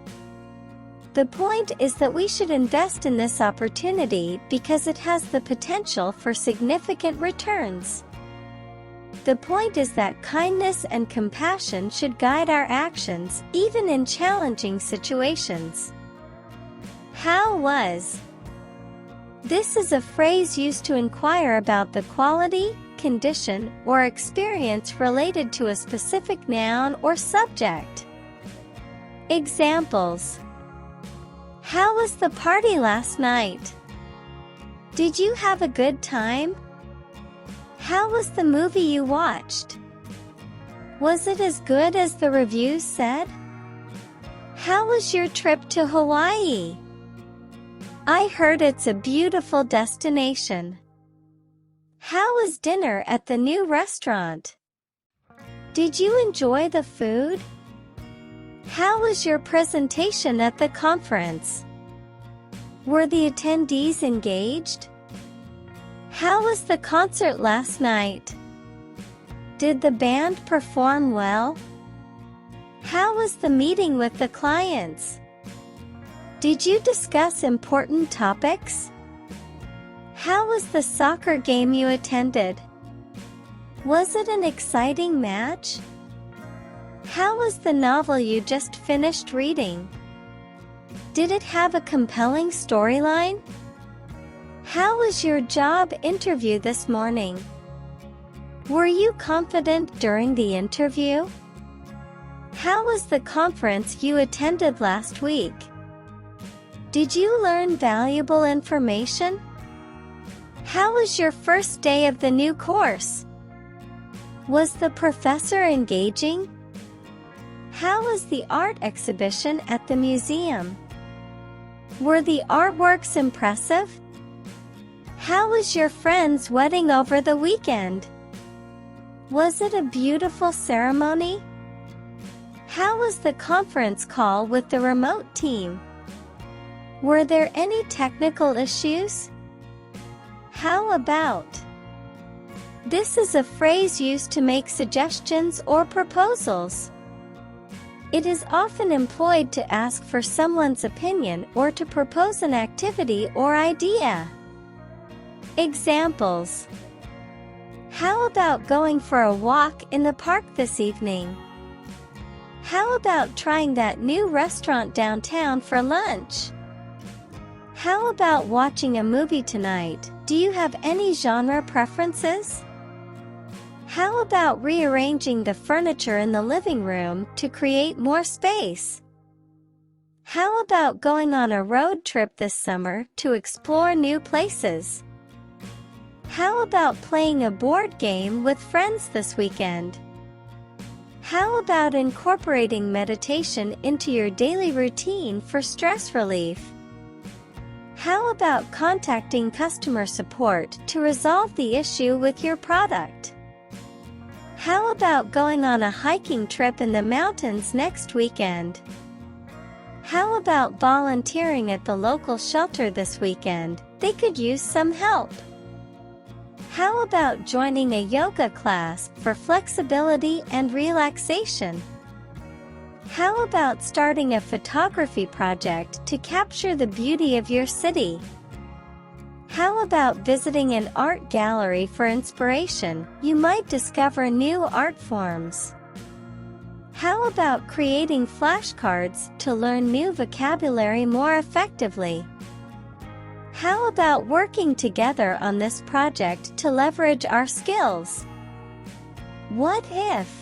The point is that we should invest in this opportunity because it has the potential for significant returns. The point is that kindness and compassion should guide our actions, even in challenging situations. How was? This is a phrase used to inquire about the quality, condition, or experience related to a specific noun or subject. Examples: how was the party last night? Did you have a good time? How was the movie you watched? Was it as good as the reviews said? How was your trip to Hawaii? I heard it's a beautiful destination. How was dinner at the new restaurant? Did you enjoy the food? How was your presentation at the conference? Were the attendees engaged? How was the concert last night? Did the band perform well? How was the meeting with the clients? Did you discuss important topics? How was the soccer game you attended? Was it an exciting match? How was the novel you just finished reading? Did it have a compelling storyline? How was your job interview this morning? Were you confident during the interview? How was the conference you attended last week? Did you learn valuable information? How was your first day of the new course? Was the professor engaging? How was the art exhibition at the museum? Were the artworks impressive? How was your friend's wedding over the weekend? Was it a beautiful ceremony? How was the conference call with the remote team? Were there any technical issues? How about? This is a phrase used to make suggestions or proposals. It is often employed to ask for someone's opinion or to propose an activity or idea. Examples: how about going for a walk in the park this evening? How about trying that new restaurant downtown for lunch? How about watching a movie tonight? Do you have any genre preferences? How about rearranging the furniture in the living room to create more space? How about going on a road trip this summer to explore new places? How about playing a board game with friends this weekend? How about incorporating meditation into your daily routine for stress relief? How about contacting customer support to resolve the issue with your product? How about going on a hiking trip in the mountains next weekend? How about volunteering at the local shelter this weekend? They could use some help. How about joining a yoga class for flexibility and relaxation? How about starting a photography project to capture the beauty of your city? How about visiting an art gallery for inspiration? You might discover new art forms. How about creating flashcards to learn new vocabulary more effectively? How about working together on this project to leverage our skills? What if?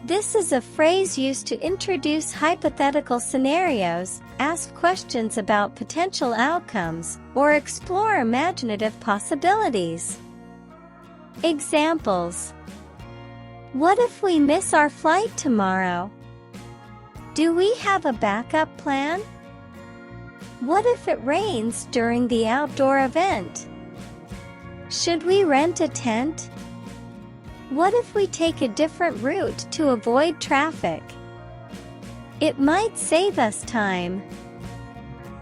This is a phrase used to introduce hypothetical scenarios, ask questions about potential outcomes, or explore imaginative possibilities. Examples: what if we miss our flight tomorrow? Do we have a backup plan? What if it rains during the outdoor event? Should we rent a tent? What if we take a different route to avoid traffic? It might save us time.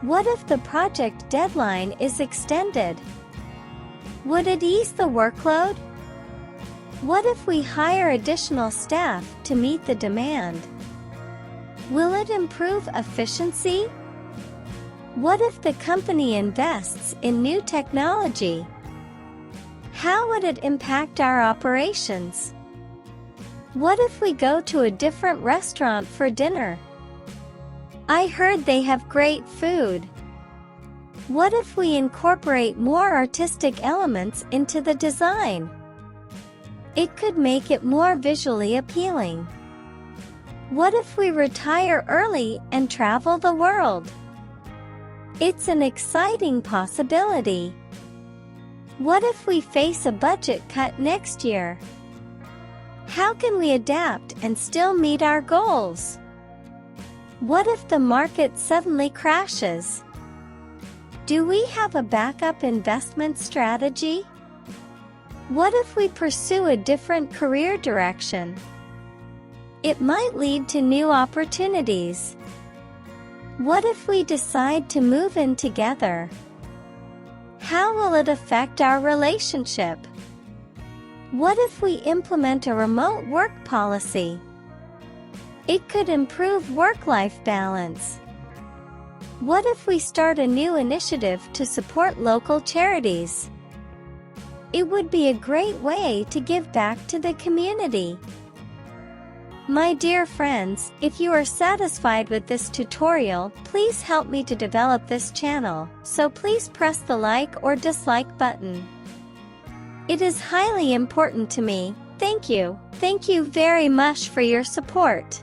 What if the project deadline is extended? Would it ease the workload? What if we hire additional staff to meet the demand? Will it improve efficiency? What if the company invests in new technology? How would it impact our operations? What if we go to a different restaurant for dinner? I heard they have great food. What if we incorporate more artistic elements into the design? It could make it more visually appealing. What if we retire early and travel the world? It's an exciting possibility. What if we face a budget cut next year? How can we adapt and still meet our goals? What if the market suddenly crashes? Do we have a backup investment strategy? What if we pursue a different career direction? It might lead to new opportunities. What if we decide to move in together? How will it affect our relationship? What if we implement a remote work policy? It could improve work-life balance. What if we start a new initiative to support local charities? It would be a great way to give back to the community. My dear friends, if you are satisfied with this tutorial, please help me to develop this channel, so please press the like or dislike button. It is highly important to me. Thank you. Thank you very much for your support.